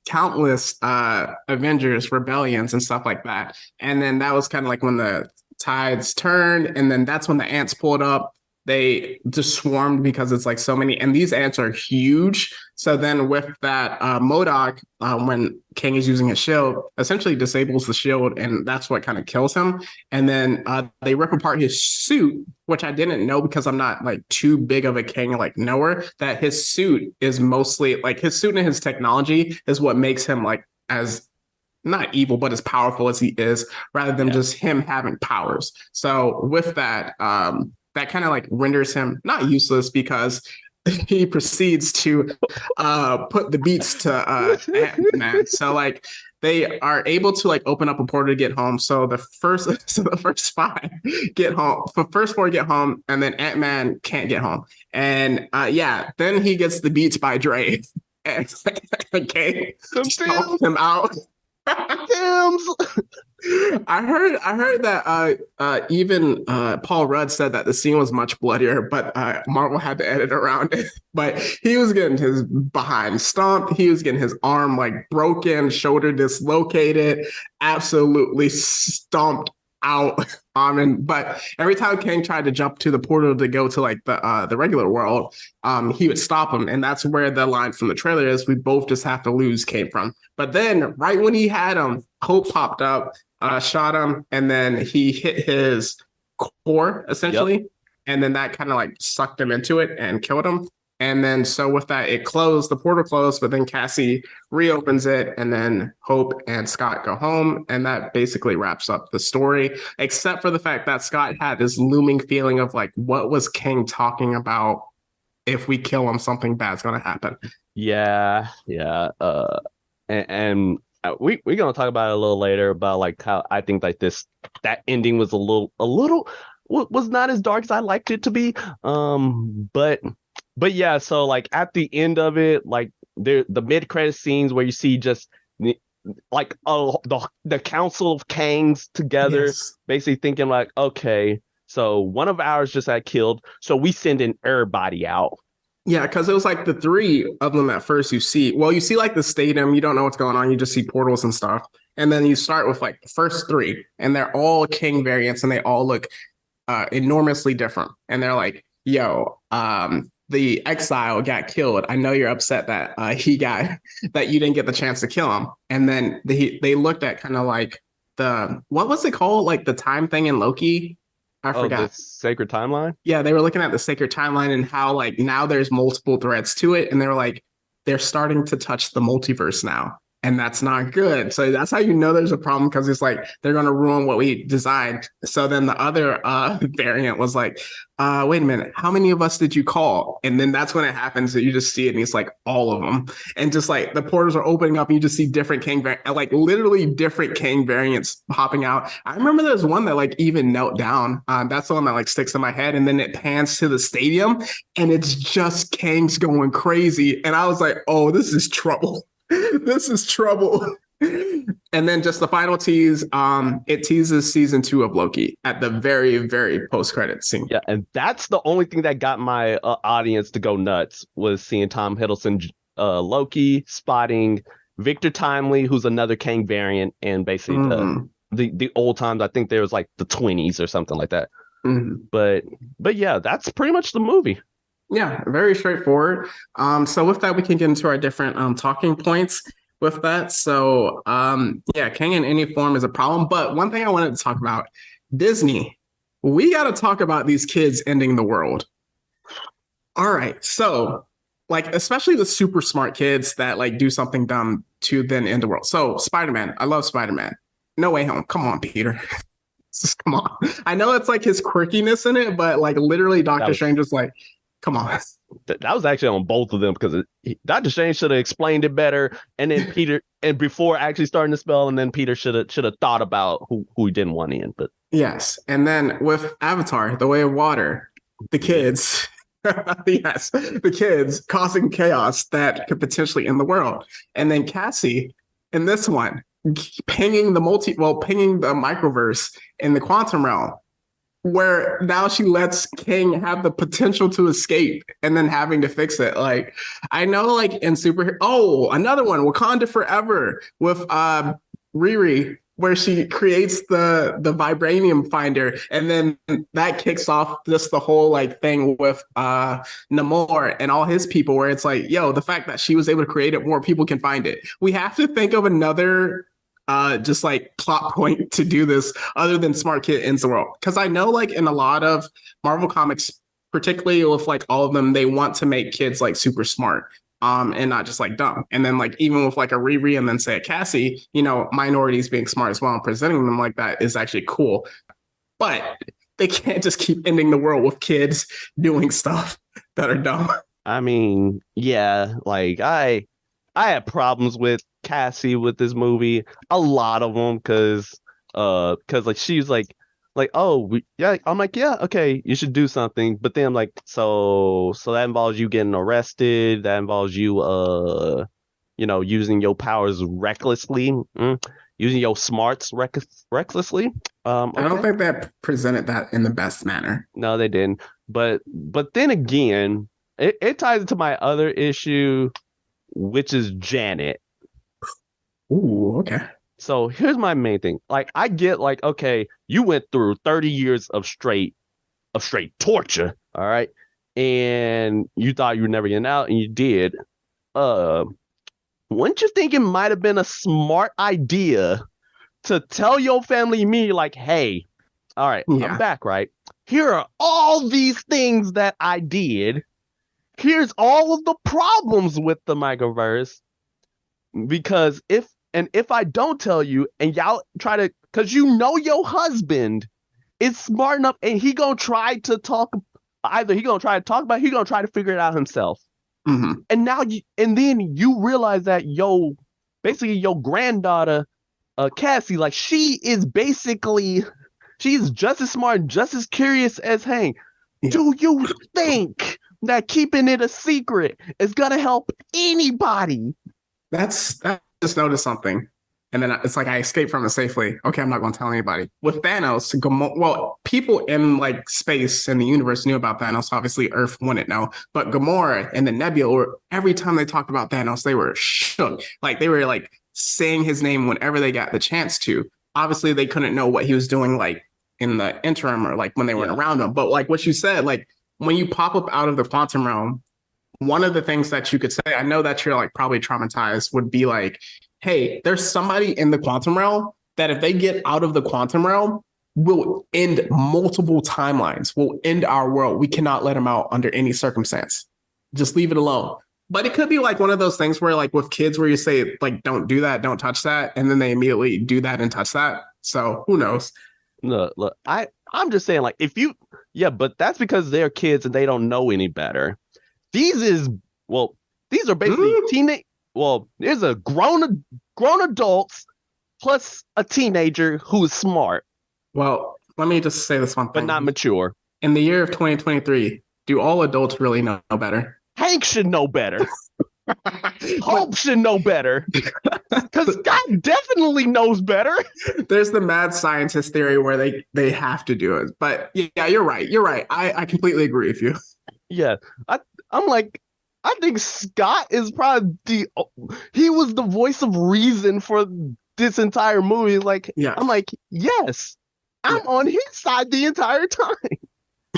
Speaker 2: countless Avengers rebellions and stuff like that." And then that was kind of like when the tides turned, and then that's when the ants pulled up. They just swarmed because it's like so many, and these ants are huge. So then with that, Modoc, when King is using his shield, essentially disables the shield, and that's what kind of kills him. And then they rip apart his suit, which I didn't know because I'm not like too big of a King like knower. That his suit is mostly like his suit and his technology is what makes him like as not evil, but as powerful as he is, rather than
Speaker 1: Yeah.
Speaker 2: just him having powers. So with that, that kind of like renders him not useless because he proceeds to put the beats to Ant-Man. So like they are able to like open up a portal to get home. So the first five get home. The first four get home, and then Ant-Man can't get home. And yeah, then he gets the beats by Dre. And okay,
Speaker 1: Them
Speaker 2: stomps
Speaker 1: Tims.
Speaker 2: him out.
Speaker 1: Tims.
Speaker 2: I heard that even Paul Rudd said that the scene was much bloodier, but Marvel had to edit around it. But he was getting his behind stomped, he was getting his arm like broken, shoulder dislocated, absolutely stomped out. But every time Kang tried to jump to the portal to go to like the regular world, he would stop him, and that's where the line from the trailer is: "We both just have to lose" came from. But then, right when he had him, Hope popped up, shot him, and then he hit his core
Speaker 1: Yep.
Speaker 2: essentially, and then that kind of like sucked him into it and killed him. And then so with that, it closed, the portal closed, but then Cassie reopens it, and then Hope and Scott go home, and that basically wraps up the story. Except for the fact that Scott had this looming feeling of like, what was King talking about? If we kill him, something bad's gonna happen.
Speaker 1: Yeah. And we're gonna talk about it a little later about like how I think like that ending was a little was not as dark as I liked it to be. But yeah, so like at the end of it, like the mid credit scenes where you see just like the council of Kangs together,
Speaker 2: Yes.
Speaker 1: basically thinking like, okay, so one of ours just got killed, so we send in everybody out.
Speaker 2: Yeah, because it was like the three of them at first you see. Well, you see like the stadium, you don't know what's going on, you just see portals and stuff. And then you start with like the first three, and they're all king variants and they all look enormously different. And they're like, yo, the exile got killed. I know you're upset that he got that you didn't get the chance to kill him. And then they looked at kind of like the what was it called? Like the time thing in Loki. I
Speaker 1: Oh, the
Speaker 2: forgot.
Speaker 1: sacred timeline.
Speaker 2: Yeah, they were looking at the sacred timeline and how like now there's multiple threads to it, and they were like, they're starting to touch the multiverse now, and that's not good. So that's how you know there's a problem because it's like they're going to ruin what we designed. So then the other variant was like, wait a minute, how many of us did you call? And then that's when it happens that you just see it, and it's like all of them, and just like the portals are opening up, and you just see different like literally different Kang variants popping out. I remember there's one that like even knelt down. That's the one that like sticks in my head, and then it pans to the stadium, and it's just Kang's going crazy, and I was like, oh, this is trouble. This is trouble. And then just the final tease, it teases season 2 of Loki at the very, very post-credit scene.
Speaker 1: Yeah, and that's the only thing that got my audience to go nuts was seeing Tom Hiddleston, Loki, spotting Victor Timely, who's another Kang variant, and basically
Speaker 2: Mm-hmm.
Speaker 1: the old times. I think there was like the 20s or something like that.
Speaker 2: Mm-hmm.
Speaker 1: But yeah, that's pretty much the movie.
Speaker 2: Yeah, very straightforward. So with that, we can get into our different talking points with that. So yeah, Kang in any form is a problem. But one thing I wanted to talk about, Disney, we got to talk about these kids ending the world. All right. So like, especially the super smart kids that like do something dumb to then end the world. So Spider-Man, I love Spider-Man. No Way Home. Come on, Peter. Just come on. I know it's like his quirkiness in it, but like literally
Speaker 1: That
Speaker 2: Doctor
Speaker 1: was
Speaker 2: Strange is like, come on.
Speaker 1: that was actually on both of them because Dr. Strange should have explained it better, and then Peter, and before actually starting the spell, and then Peter should have thought about who he didn't want in. But
Speaker 2: Yes. And then with Avatar, The Way of Water, the
Speaker 1: yeah,
Speaker 2: kids, yes, the kids causing chaos that could potentially end the world. And then Cassie in this one, pinging the microverse in the quantum realm, where now she lets King have the potential to escape and then having to fix it. Like, I know, like in super, oh, another one, Wakanda Forever with Riri, where she creates the vibranium finder, and then that kicks off just the whole like thing with Namor and all his people, where it's like, yo, the fact that she was able to create it, more people can find it. We have to think of another just like plot point to do this other than Smart Kid ends the world. Because I know like in a lot of Marvel comics, particularly with like all of them, they want to make kids like super smart. And not just like dumb. And then like even with like a Riri and then say a Cassie, you know, minorities being smart as well and presenting them like that is actually cool. But they can't just keep ending the world with kids doing stuff that are dumb.
Speaker 1: I mean, yeah, like I had problems with Cassie with this movie, a lot of them, because like she's like oh yeah, I'm like yeah, okay, you should do something, but then I'm like so that involves you getting arrested, that involves you using your powers recklessly, using your smarts recklessly.
Speaker 2: I don't
Speaker 1: Okay,
Speaker 2: think that presented that in the best manner.
Speaker 1: no, they didn't, but then again, it ties into my other issue, which is Janet.
Speaker 2: Ooh, okay.
Speaker 1: So here's my main thing. Like I get like, okay, you went through 30 years of straight torture, all right? And you thought you were never getting out, and you did. Uh wouldn't you think it might have been a smart idea to tell your family immediately, like, hey, all right, I'm
Speaker 2: Yeah.
Speaker 1: back, right? Here are all these things that I did. Here's all of the problems with the microverse. Because if I don't tell you and y'all try to, because you know your husband is smart enough and he gonna try to talk, either he gonna try to talk about it, he gonna try to figure it out himself.
Speaker 2: Mm-hmm.
Speaker 1: And now and then you realize that basically your granddaughter, Cassie, like she's just as smart and just as curious as Hank.
Speaker 2: Yeah.
Speaker 1: Do you think that keeping it a secret is gonna help anybody?
Speaker 2: I just noticed something. And then it's like I escaped from it safely. Okay, I'm not going to tell anybody. With Thanos, well, people in like space and the universe knew about Thanos. Obviously, Earth wouldn't know. But Gamora and the Nebula, every time they talked about Thanos, they were shook. Like they were like saying his name whenever they got the chance to. Obviously, they couldn't know what he was doing like in the interim or like when they weren't around him. But like what you said, like when you pop up out of the quantum realm, one of the things that you could say, I know that you're like probably traumatized, would be like, hey, there's somebody in the quantum realm that if they get out of the quantum realm, will end multiple timelines, will end our world. We cannot let them out under any circumstance. Just leave it alone. But it could be like one of those things where like with kids where you say like, don't do that, don't touch that. And then they immediately do that and touch that. So who knows?
Speaker 1: Look, I'm just saying like but that's because they're kids and they don't know any better. These are basically teenage. Well, there's a grown adults plus a teenager who is smart.
Speaker 2: Well, let me just say this one thing.
Speaker 1: But not mature.
Speaker 2: In the year of 2023, do all adults really know better?
Speaker 1: Hank should know better. Hope should know better. Because God definitely knows better.
Speaker 2: There's the mad scientist theory where they have to do it. But yeah, you're right. You're right. I completely agree with you.
Speaker 1: Yeah. I'm like, I think Scott is probably he was the voice of reason for this entire movie. Like, yeah. I'm like, yes, I'm on his side the entire time.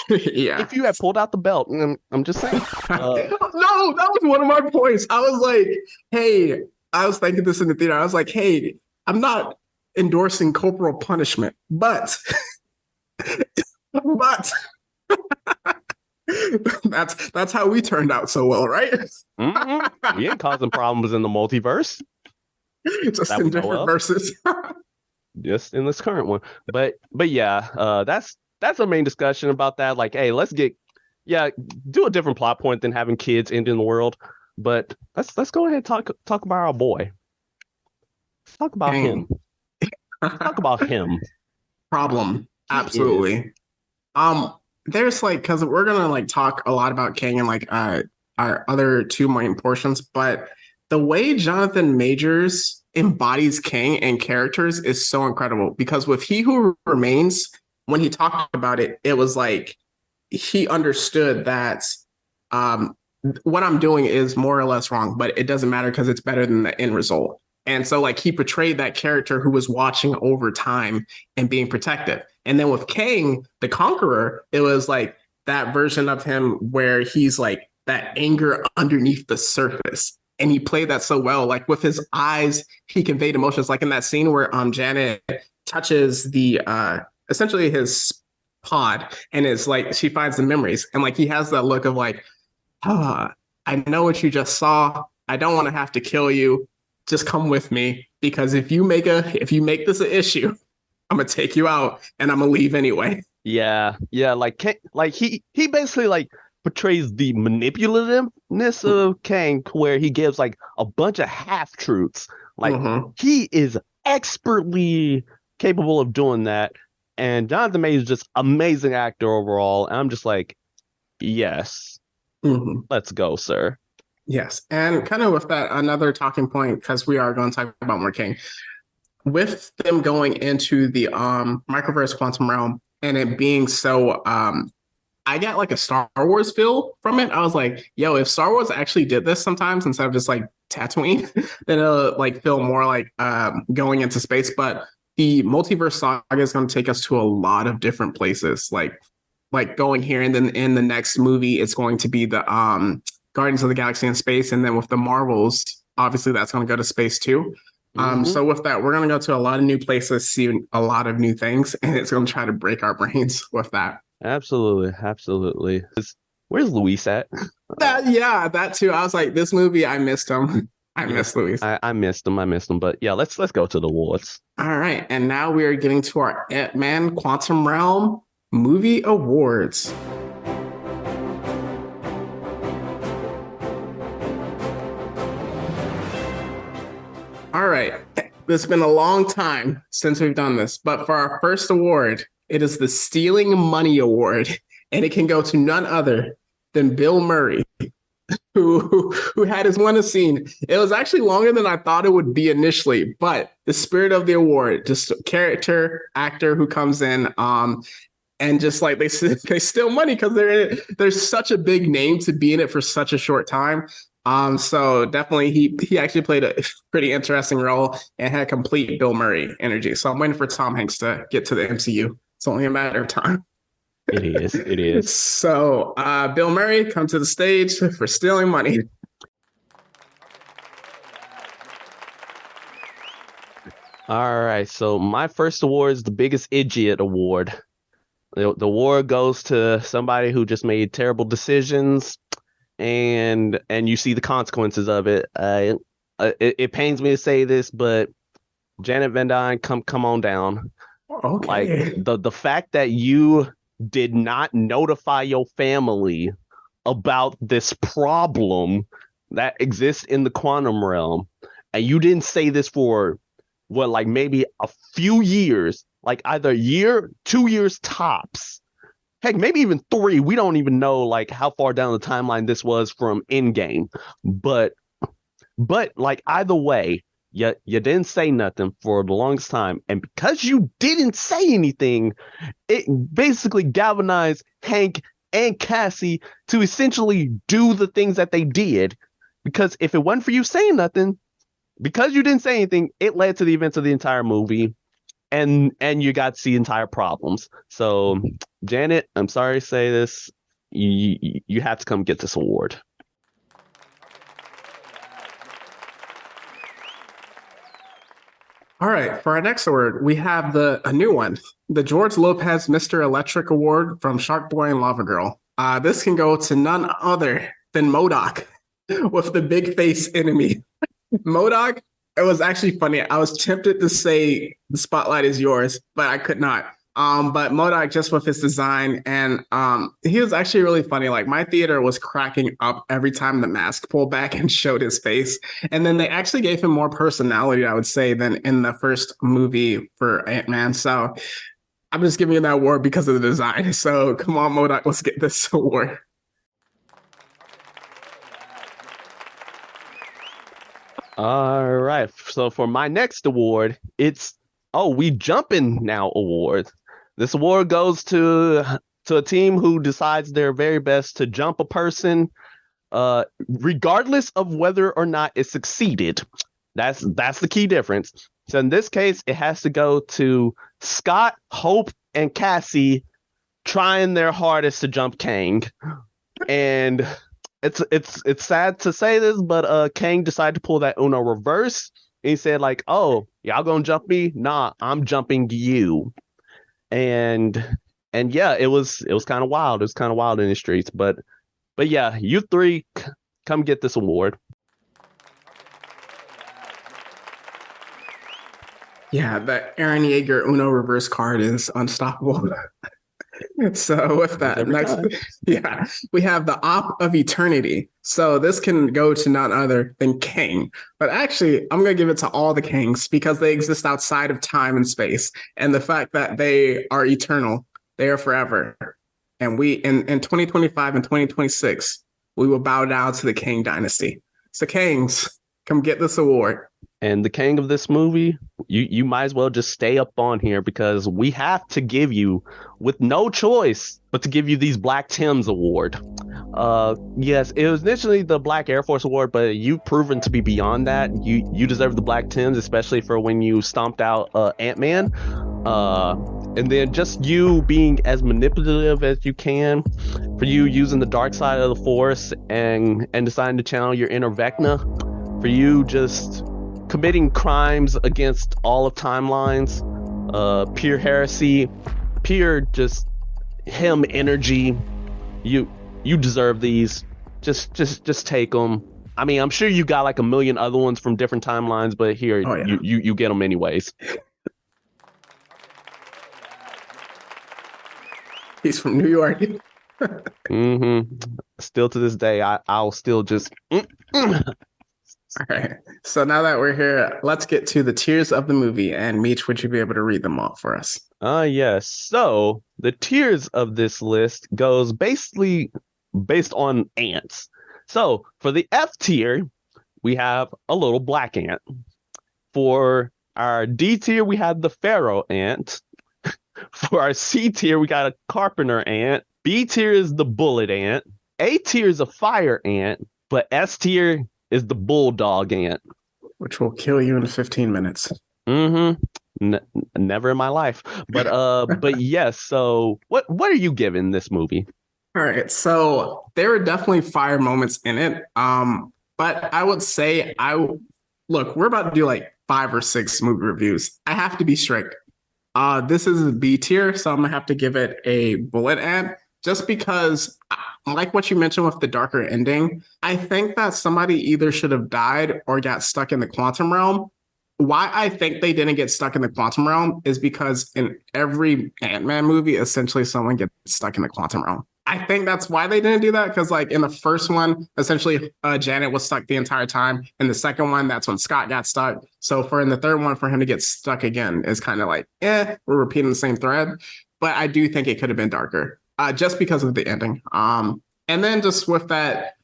Speaker 2: Yeah.
Speaker 1: If you had pulled out the belt, I'm just saying.
Speaker 2: No, that was one of my points. I was like, hey, I was thinking this in the theater. I was like, hey, I'm not endorsing corporal punishment, but that's how we turned out so well, right?
Speaker 1: Mm-hmm. We ain't causing problems in the multiverse.
Speaker 2: Just in different verses.
Speaker 1: Just in this current one. But yeah, that's our main discussion about that. Like, hey, let's do a different plot point than having kids ending the world. But let's go ahead and talk about our boy. Let's talk about him. Let's talk about him.
Speaker 2: Problem. Absolutely. There's like, because we're gonna like talk a lot about Kang and like our other two main portions, but the way Jonathan Majors embodies Kang and characters is so incredible. Because with He Who Remains, when he talked about it, it was like he understood that what I'm doing is more or less wrong, but it doesn't matter because it's better than the end result. And so like he portrayed that character who was watching over time and being protective. And then with Kang, the Conqueror, it was like that version of him where he's like that anger underneath the surface. And he played that so well. Like with his eyes, he conveyed emotions. Like in that scene where Janet touches the essentially his pod and is like she finds the memories. And like he has that look of like, I know what you just saw. I don't want to have to kill you. Just come with me, because if you make this an issue, I'm gonna take you out and I'm gonna leave anyway.
Speaker 1: Yeah, like he basically like portrays the manipulativeness of Kang, where he gives like a bunch of half truths. Like he is expertly capable of doing that, and Jonathan Majors is just amazing actor overall. And I'm just like, yes, let's go, sir.
Speaker 2: Yes, and kind of with that, another talking point, because we are going to talk about more Kang, with them going into the microverse quantum realm and it being so, I got like a Star Wars feel from it. I was like, yo, if Star Wars actually did this sometimes instead of just like Tatooine, then it'll like feel more like going into space. But the multiverse saga is going to take us to a lot of different places, like going here, and then in the next movie, it's going to be the Guardians of the Galaxy in space, and then with the Marvels, obviously that's going to go to space too. So with that, we're going to go to a lot of new places, see a lot of new things, and it's going to try to break our brains with that.
Speaker 1: Absolutely. Where's Luis at?
Speaker 2: That too. I was like, this movie, I missed him. I missed Luis.
Speaker 1: I missed him. But yeah, let's go to the awards.
Speaker 2: All right, and now we are getting to our Ant-Man Quantum Realm movie awards. All right. It's been a long time since we've done this, but for our first award, it is the Stealing Money Award, and it can go to none other than Bill Murray who had his one scene. It was actually longer than I thought it would be initially, but the spirit of the award, just character actor who comes in, and just like they steal money because there's such a big name to be in it for such a short time. So definitely he actually played a pretty interesting role and had complete Bill Murray energy. So I'm waiting for Tom Hanks to get to the MCU. It's only a matter of time.
Speaker 1: It is. It is.
Speaker 2: So Bill Murray, come to the stage for stealing money.
Speaker 1: All right. So my first award is the biggest idiot award. The award goes to somebody who just made terrible decisions, and you see the consequences of it. It pains me to say this, but Janet Van Dyne, come on down. Like
Speaker 2: Okay.
Speaker 1: the fact that you did not notify your family about this problem that exists in the quantum realm, and you didn't say this for what, like maybe a few years, like either a year, 2 years tops. Heck, maybe even three. We don't even know like how far down the timeline this was from Endgame. But like either way, you didn't say nothing for the longest time. And because you didn't say anything, it basically galvanized Hank and Cassie to essentially do the things that they did. Because if it wasn't for you saying nothing, because you didn't say anything, it led to the events of the entire movie, and you got to see entire problems. So, Janet, I'm sorry to say this, you have to come get this award.
Speaker 2: All right, for our next award, we have a new one, the George Lopez Mr. Electric Award from Shark Boy and Lava Girl. This can go to none other than MODOK with the big face enemy. MODOK, it was actually funny. I was tempted to say the spotlight is yours, but I could not. But MODOK, just with his design, and he was actually really funny. Like my theater was cracking up every time the mask pulled back and showed his face. And then they actually gave him more personality, I would say, than in the first movie for Ant-Man. So I'm just giving you that award because of the design. So come on, MODOK, let's get this award.
Speaker 1: All right. So for my next award, it's we jumping now award. This award goes to a team who decides their very best to jump a person, regardless of whether or not it succeeded. That's the key difference. So in this case, it has to go to Scott, Hope, and Cassie trying their hardest to jump Kang. And it's sad to say this, but Kang decided to pull that Uno reverse. And he said, like, oh, y'all gonna jump me? Nah, I'm jumping you. And yeah, it was kind of wild. It was kind of wild in the streets. But yeah, you three come get this award.
Speaker 2: Yeah, the Aaron Yeager Uno reverse card is unstoppable. So with that, next, yeah, we have the Op of Eternity. So this can go to none other than Kang. But actually, I'm going to give it to all the Kangs because they exist outside of time and space. And the fact that they are eternal, they are forever. And we, in 2025 and 2026, we will bow down to the Kang dynasty. So Kangs, come get this award.
Speaker 1: And the Kang of this movie, you might as well just stay up on here because we have to give you, with no choice but to give you these Black Tims award. Yes, it was initially the Black Air Force Award, but you've proven to be beyond that. You deserve the Black Tims, especially for when you stomped out Ant-Man. And then just you being as manipulative as you can, for you using the dark side of the Force and deciding to channel your inner Vecna, for you just committing crimes against all of timelines, pure heresy, pure just him energy. You deserve these. Just take them. I mean, I'm sure you got like a million other ones from different timelines, but here, oh, yeah, you get them anyways.
Speaker 2: He's from New York.
Speaker 1: Still to this day, I'll still just.
Speaker 2: All right. So now that we're here, let's get to the tiers of the movie. And Meech, would you be able to read them all for us?
Speaker 1: Yes. So the tiers of this list goes basically based on ants. So for the F tier, we have a little black ant. For our D tier, we have the pharaoh ant. For our C tier, we got a carpenter ant. B tier is the bullet ant. A tier is a fire ant. But S tier is the bulldog ant.
Speaker 2: Which will kill you in 15 minutes.
Speaker 1: Never in my life. But yes. So what are you giving this movie?
Speaker 2: All right, so there were definitely fire moments in it. But I would say look, we're about to do like 5 or 6 movie reviews. I have to be strict. This is a B tier, so I'm gonna have to give it a bullet ant just because, like what you mentioned with the darker ending, I think that somebody either should have died or got stuck in the quantum realm. Why I think they didn't get stuck in the quantum realm is because in every Ant-Man movie, essentially someone gets stuck in the quantum realm. I think that's why they didn't do that, because like in the first one, essentially Janet was stuck the entire time. In the second one, that's when Scott got stuck. So for in the third one, for him to get stuck again is kind of like, we're repeating the same thread. But I do think it could have been darker, just because of the ending. And then just with that,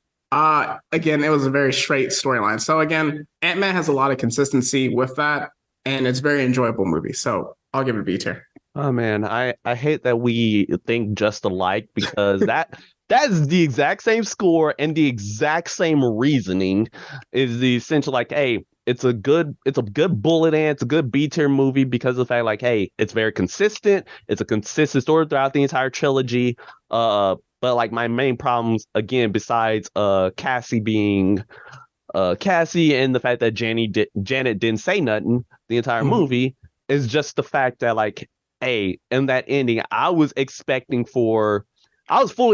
Speaker 2: again, it was a very straight storyline. So again, Ant-Man has a lot of consistency with that, and it's a very enjoyable movie. So I'll give it a B tier.
Speaker 1: Oh man, I hate that we think just alike because that's the exact same score and the exact same reasoning is the essential like, hey, it's a good bullet ant, it's a good B tier movie because of the fact like, hey, it's very consistent, it's a consistent story throughout the entire trilogy. But like my main problems again, besides Cassie being Cassie and the fact that Janet didn't say nothing the entire movie is just the fact that like, hey, in that ending, I was fully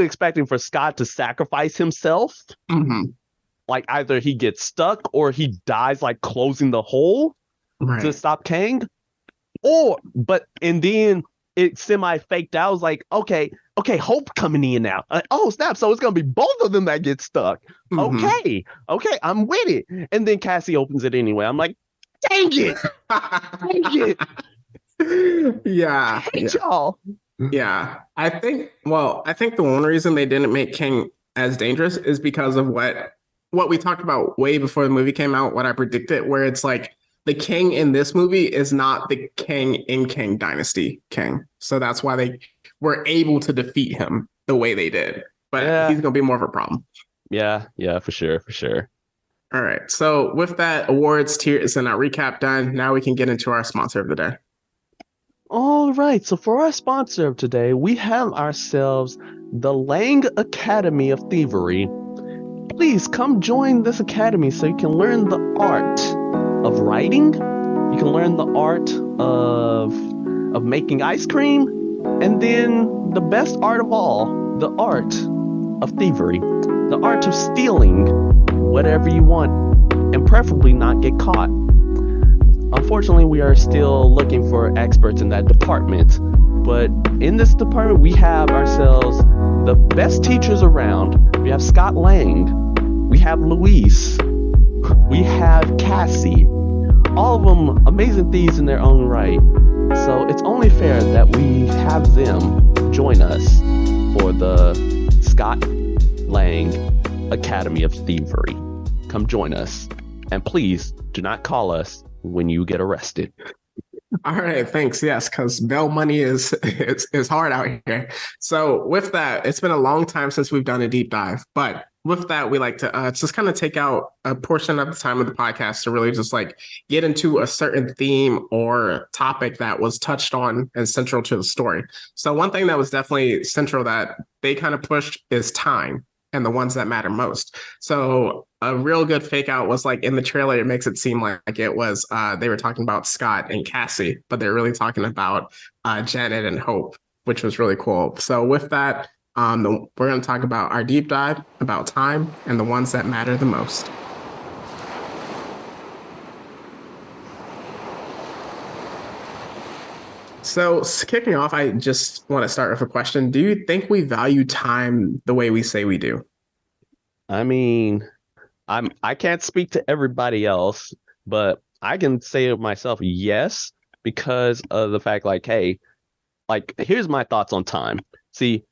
Speaker 1: expecting for Scott to sacrifice himself. Like either he gets stuck or he dies like closing the hole to stop Kang. And then it semi faked out. I was like, okay, Hope coming in now. Oh snap! So it's gonna be both of them that get stuck. Okay, I'm with it. And then Cassie opens it anyway. I'm like, dang it, dang it.
Speaker 2: Yeah.
Speaker 1: I hate y'all.
Speaker 2: Yeah. I think the one reason they didn't make King as dangerous is because of what we talked about way before the movie came out, what I predicted, where it's like the king in this movie is not the king in Kang Dynasty King. So that's why they were able to defeat him the way they did. But he's going to be more of a problem.
Speaker 1: Yeah, for sure.
Speaker 2: All right. So with that awards, tiers, and our recap done, now we can get into our sponsor of the day.
Speaker 1: All right. So for our sponsor of today, we have ourselves the Lang Academy of Thievery. Please come join this academy so you can learn the art of writing. You can learn the art of making ice cream, and then the best art of all, the art of thievery, the art of stealing whatever you want, and preferably not get caught. Unfortunately, we are still looking for experts in that department, but in this department, we have ourselves the best teachers around. We have Scott Lang, we have Luis, we have Cassie. All of them amazing thieves in their own right. So it's only fair that we have them join us for the Scott Lang Academy of Thievery. Come join us. And please do not call us when you get arrested.
Speaker 2: All right, thanks. Yes, because bail money is hard out here. So with that, it's been a long time since we've done a deep dive, but with that, we like to just kind of take out a portion of the time of the podcast to really just like get into a certain theme or topic that was touched on and central to the story. So one thing that was definitely central that they kind of pushed is time and the ones that matter most. So a real good fake out was like in the trailer, it makes it seem like it was they were talking about Scott and Cassie, but they're really talking about Janet and Hope, which was really cool. So with that, we're going to talk about our deep dive about time and the ones that matter the most. So kicking off, I just want to start with a question. Do you think we value time the way we say we do?
Speaker 1: I mean, I can't speak to everybody else, but I can say it myself, yes, because of the fact like, hey, like here's my thoughts on time. See,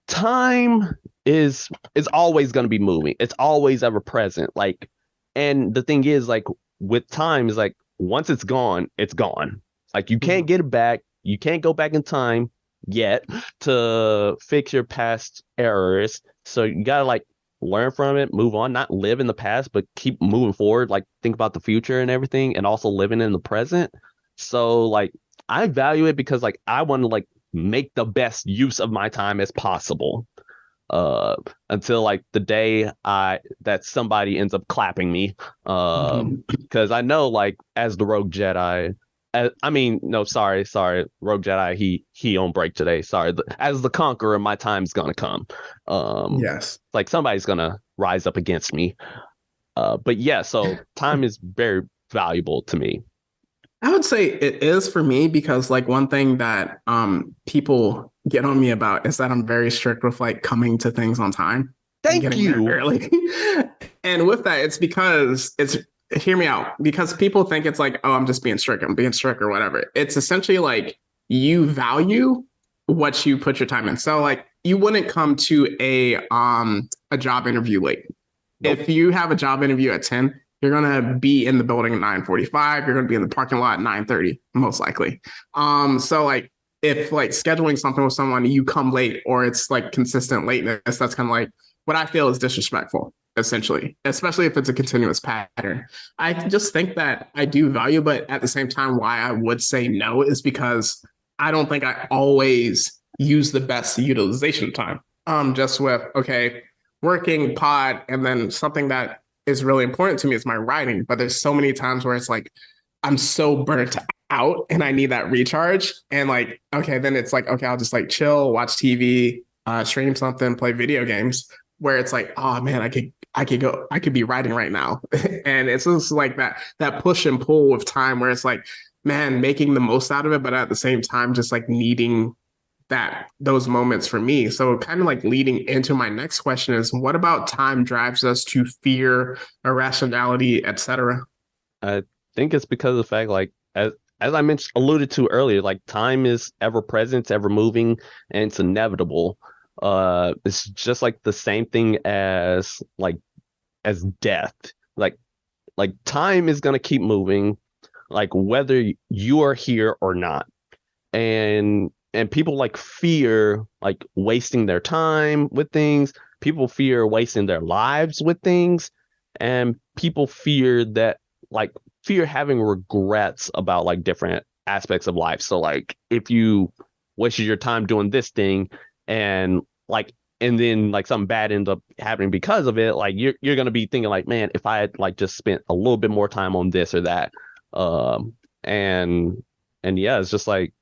Speaker 1: time is always going to be moving. It's always ever present. Like, and the thing is, like, with time is like once it's gone, it's gone. Like you can't
Speaker 2: Mhm.
Speaker 1: get it back. You can't go back in time yet to fix your past errors. So you gotta like learn from it, move on, not live in the past, but keep moving forward. Like think about the future and everything, and also living in the present. So like I value it because like I want to like make the best use of my time as possible uh until like the day I that somebody ends up clapping me
Speaker 2: Mhm.
Speaker 1: because I know like as the rogue Jedi I mean no sorry rogue Jedi he on break today sorry as the Conqueror my time's gonna come um
Speaker 2: Yes.
Speaker 1: like somebody's gonna rise up against me but yeah so time is very valuable to me.
Speaker 2: I would say it is for me because like one thing that people get on me about is that I'm very strict with like coming to things on time and
Speaker 1: Thank
Speaker 2: getting there
Speaker 1: you.
Speaker 2: early. And with that, it's because it's hear me out because people think it's like, oh, I'm just being strict, I'm being strict or whatever. It's essentially like you value what you put your time in. So like you wouldn't come to a job interview late.
Speaker 1: Nope.
Speaker 2: If you have a job interview at 10, you're gonna be in the building at 9:45. You're gonna be in the parking lot at 9:30, most likely. So like if like scheduling something with someone, you come late or it's like consistent lateness, that's kind of like what I feel is disrespectful, essentially, especially if it's a continuous pattern. I just think that I do value, but at the same time, why I would say no is because I don't think I always use the best utilization of time. Just with okay, working pod and then something that is really important to me is my writing, but there's so many times where it's like I'm so burnt out and I need that recharge and like okay then it's like okay I'll just like chill watch TV stream something play video games where it's like oh man I could be writing right now and it's just like that push and pull with time where it's like man making the most out of it but at the same time just like needing that those moments for me. So kind of like leading into my next question is what about time drives us to fear, irrationality, etc.?
Speaker 1: I think it's because of the fact, like, as I mentioned, alluded to earlier, like time is ever present, it's ever moving, and it's inevitable. It's just like the same thing as death. Like, like time is gonna keep moving, like whether you are here or not. And people like fear like wasting their time with things. People fear wasting their lives with things, and people fear that like fear having regrets about like different aspects of life. So like if you wasted your time doing this thing and like and then like something bad ends up happening because of it, like you're gonna be thinking like, man, if I had like just spent a little bit more time on this or that. Um and and yeah, it's just like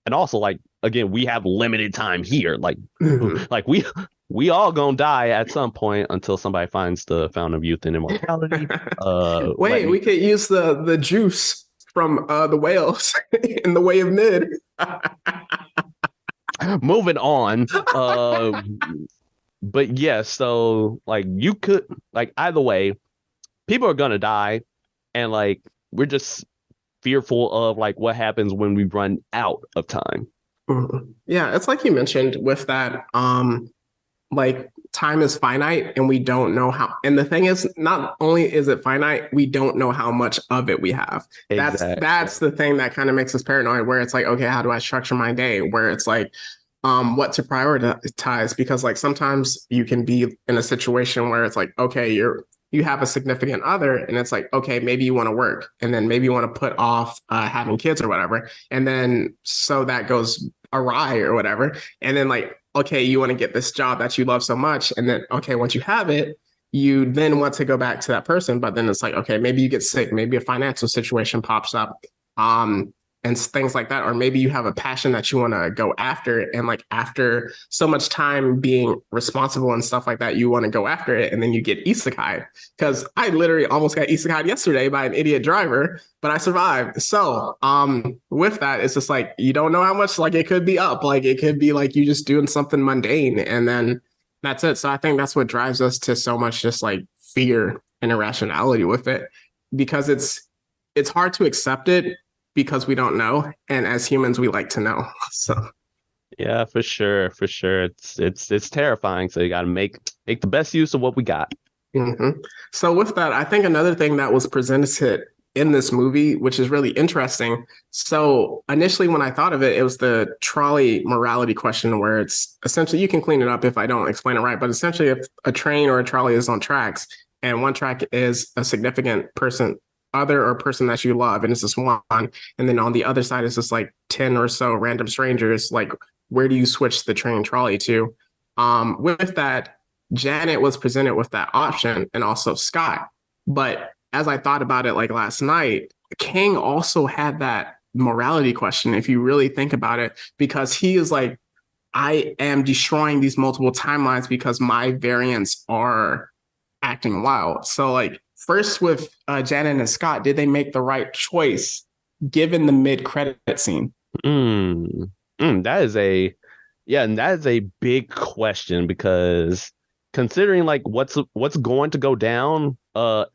Speaker 1: and also like again we have limited time here like
Speaker 2: Mm-hmm.
Speaker 1: like we all gonna die at some point until somebody finds the fountain of youth and immortality let
Speaker 2: Wait,
Speaker 1: me
Speaker 2: we could use the juice from the whales in the way of mid.
Speaker 1: moving on but yeah so like you could like either way people are gonna die and like we're just fearful of like what happens when we run out of time.
Speaker 2: Mhm. Yeah, it's like you mentioned with that. Like time is finite and we don't know how and the thing is not only is it finite we don't know how much of it we have that's
Speaker 1: Exactly.
Speaker 2: the thing that kind of makes us paranoid where it's like okay how do I structure my day where it's like what to prioritize because like sometimes you can be in a situation where it's like okay you have a significant other and it's like okay maybe you want to work and then maybe you want to put off having kids or whatever and then so that goes awry or whatever and then like okay, you want to get this job that you love so much. And then, okay, once you have it, you then want to go back to that person. But then it's like, okay, maybe you get sick, maybe a financial situation pops up, and things like that. Or maybe you have a passion that you want to go after. And like after so much time being responsible and stuff like that, you want to go after it. And then you get isekai. Because I literally almost got isekai yesterday by an idiot driver, but I survived. So with that, it's just like you don't know how much like it could be up. Like it could be like you just doing something mundane and then that's it. So I think that's what drives us to so much just like fear and irrationality with it because it's hard to accept it because we don't know. And as humans, we like to know. So
Speaker 1: Yeah, for sure, for sure. It's terrifying. So you got to make the best use of what we got.
Speaker 2: hmm So with that, I think another thing that was presented in this movie, which is really interesting. So initially, when I thought of it, it was the trolley morality question, where it's essentially you can clean it up if I don't explain it right, but essentially, if a train or a trolley is on tracks and one track is a significant person, other or person that you love, and it's just one, and then on the other side is just like 10 or so random strangers, like where do you switch the train trolley to? With that, Janet was presented with that option and also Scott. But as I thought about it like last night, Kang also had that morality question, if you really think about it, because he is like, I am destroying these multiple timelines because my variants are acting wild. So, like, first with Janet and Scott, did they make the right choice given the mid credit scene?
Speaker 1: Mm, that is a yeah, and that is a big question because considering like what's going to go down,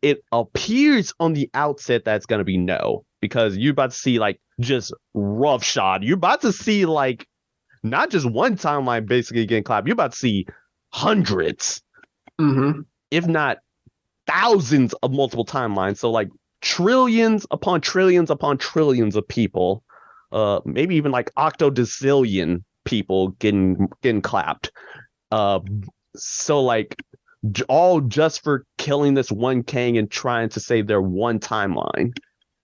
Speaker 1: it appears on the outset that's gonna be no, because you're about to see like just roughshod. You're about to see like not just one timeline basically getting clapped. You're about to see hundreds,
Speaker 2: Mm-hmm.
Speaker 1: if not thousands of multiple timelines. So like trillions upon trillions upon trillions of people, maybe even like octodecillion people getting clapped. Uh, so like all just for killing this one Kang and trying to save their one timeline.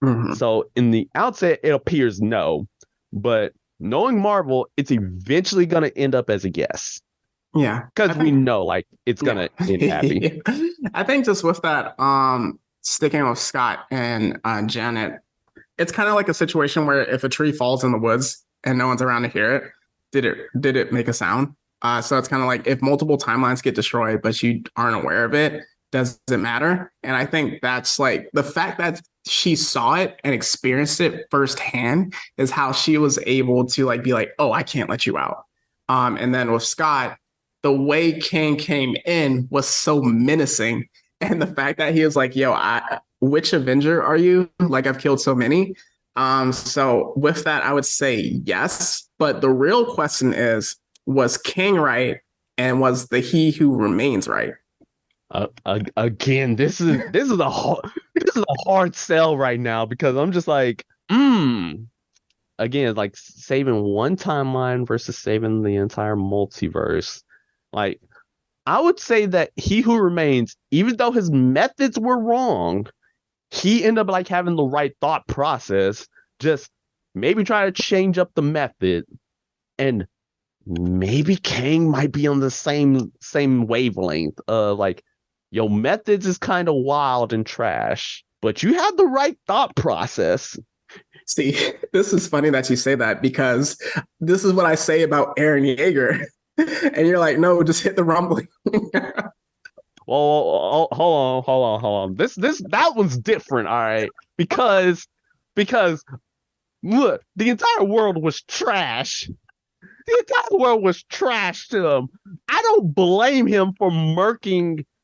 Speaker 2: Mm-hmm.
Speaker 1: So in the outset, it appears no, but knowing Marvel, it's eventually gonna end up as a yes
Speaker 2: Yeah, I
Speaker 1: because we
Speaker 2: think.
Speaker 1: know like it's
Speaker 2: Yeah.
Speaker 1: gonna end happy.
Speaker 2: I think just with that, sticking with Scott and Janet, it's kind of like a situation where if a tree falls in the woods and no one's around to hear it, did it make a sound? So it's kind of like if multiple timelines get destroyed, but you aren't aware of it, does it matter? And I think that's like the fact that she saw it and experienced it firsthand is how she was able to like be like, oh, I can't let you out. And then with Scott, the way Kang came in was so menacing. And the fact that he was like, yo, which Avenger are you? Like, I've killed so many. So with that, I would say yes. But the real question is, was King right? And was the He Who Remains right?
Speaker 1: Again, this is a hard sell right now because I'm just like, again, like saving one timeline versus saving the entire multiverse. Like, I would say that He Who Remains, even though his methods were wrong, he ended up like having the right thought process. Just maybe try to change up the method, and maybe Kang might be on the same wavelength. Like your methods is kind of wild and trash, but you have the right thought process.
Speaker 2: See, this is funny that you say that because this is what I say about Aaron Yeager. And you're like, no, just hit the rumbling.
Speaker 1: Well, hold on. That one's different, all right, because look, the entire world was trash. The entire world was trash to him. I don't blame him for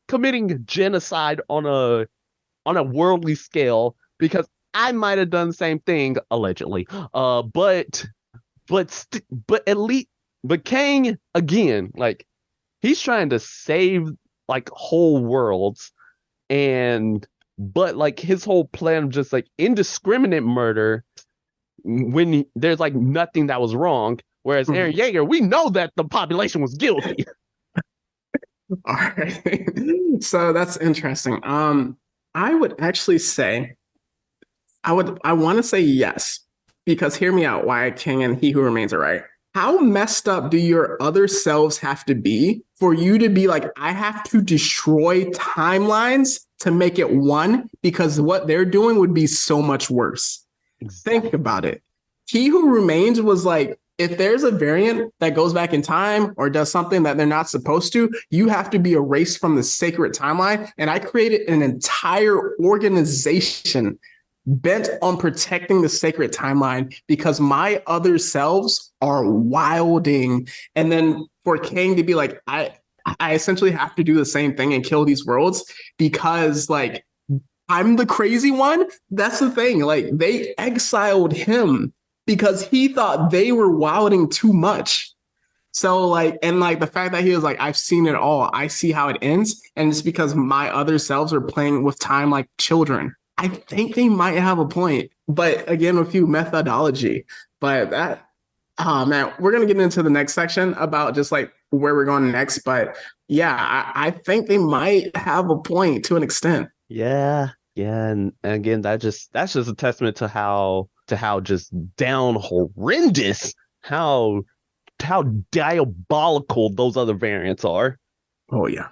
Speaker 1: committing genocide on a worldly scale because I might have done the same thing allegedly. But at least but Kang again, like he's trying to save like whole worlds and but like his whole plan of just like indiscriminate murder when there's like nothing that was wrong. Whereas Aaron Yeager, we know that the population was guilty.
Speaker 2: All right. So that's interesting. I would actually say I want to say yes, because hear me out why King and He Who Remains are right. How messed up do your other selves have to be for you to be like, I have to destroy timelines to make it one because what they're doing would be so much worse. Think about it. He Who Remains was like, if there's a variant that goes back in time or does something that they're not supposed to, you have to be erased from the sacred timeline. And I created an entire organization bent on protecting the sacred timeline because my other selves are wilding. And then for Kang to be like, I essentially have to do the same thing and kill these worlds because like I'm the crazy one. That's the thing. Like they exiled him because he thought they were wilding too much. So like, and like the fact that he was like, I've seen it all. I see how it ends. And it's because my other selves are playing with time like children. I think they might have a point, but again, with you methodology. But that, oh man, we're gonna get into the next section about just like where we're going next. But yeah, I think they might have a point to an extent.
Speaker 1: Yeah, yeah, and again, that's just a testament to how just down horrendous how how diabolical those other variants are.
Speaker 2: Oh yeah.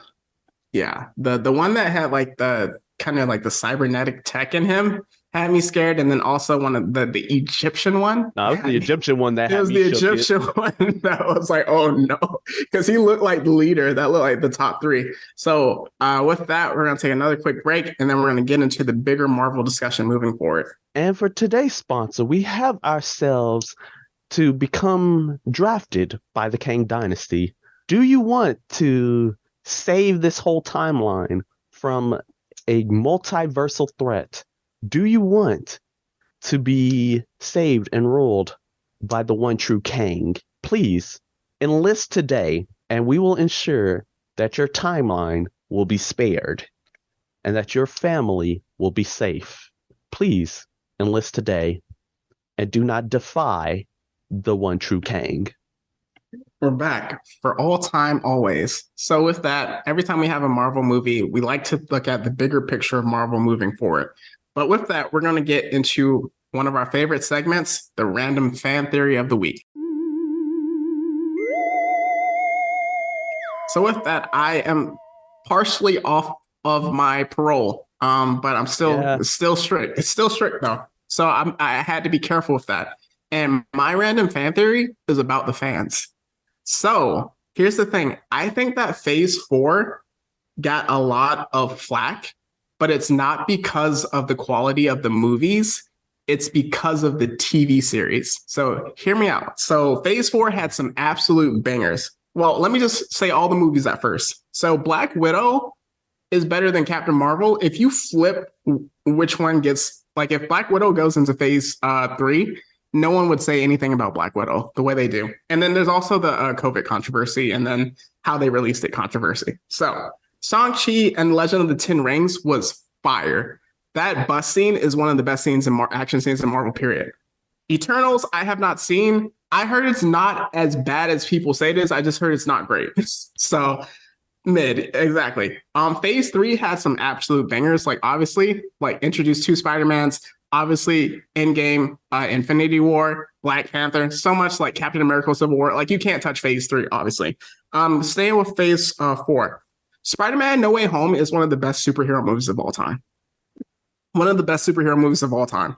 Speaker 2: Yeah, the one that had like the kind of like the cybernetic tech in him had me scared, and then also one of the Egyptian one
Speaker 1: No, it was the
Speaker 2: had me.
Speaker 1: Egyptian one that
Speaker 2: It
Speaker 1: had
Speaker 2: was
Speaker 1: me
Speaker 2: the
Speaker 1: shook.
Speaker 2: Egyptian one that was like, oh no, because he looked like the leader. That looked like the top three. So with that, we're gonna take another quick break, and then we're gonna get into the bigger Marvel discussion moving forward.
Speaker 1: And for today's sponsor, we have ourselves to become drafted by the Kang Dynasty. Do you want to save this whole timeline from a multiversal threat? Do you want to be saved and ruled by the one true Kang? Please enlist today, and we will ensure that your timeline will be spared and that your family will be safe. Please enlist today and do not defy the one true Kang.
Speaker 2: We're back for all time, always. So with that, every time we have a Marvel movie, we like to look at the bigger picture of Marvel moving forward. But with that, we're going to get into one of our favorite segments, the random fan theory of the week. So with that, I am partially off of my parole, but I'm
Speaker 1: Yeah.
Speaker 2: still strict. It's still strict though, so I had to be careful with that. And my random fan theory is about the fans. So here's the thing: I think that Phase 4 got a lot of flack, but it's not because of the quality of the movies. It's because of the TV series. So hear me out. So Phase 4 had some absolute bangers. Well, let me just say all the movies at first. So Black Widow is better than Captain Marvel. If you flip which one gets, like if Black Widow goes into Phase 3, no one would say anything about Black Widow the way they do. And then there's also the COVID controversy and then how they released it controversy. So Shang-Chi and Legend of the Ten Rings was fire. That bus scene is one of the best scenes in action scenes in Marvel, period. Eternals, I have not seen. I heard it's not as bad as people say it is. I just heard it's not great. So mid, exactly. Phase 3 had some absolute bangers, like obviously, like introduced two Spider-Mans, obviously Endgame, Infinity War, Black Panther, so much like Captain America Civil War. Like you can't touch Phase 3, obviously. Staying with Phase 4. Spider-Man No Way Home is one of the best superhero movies of all time. One of the best superhero movies of all time.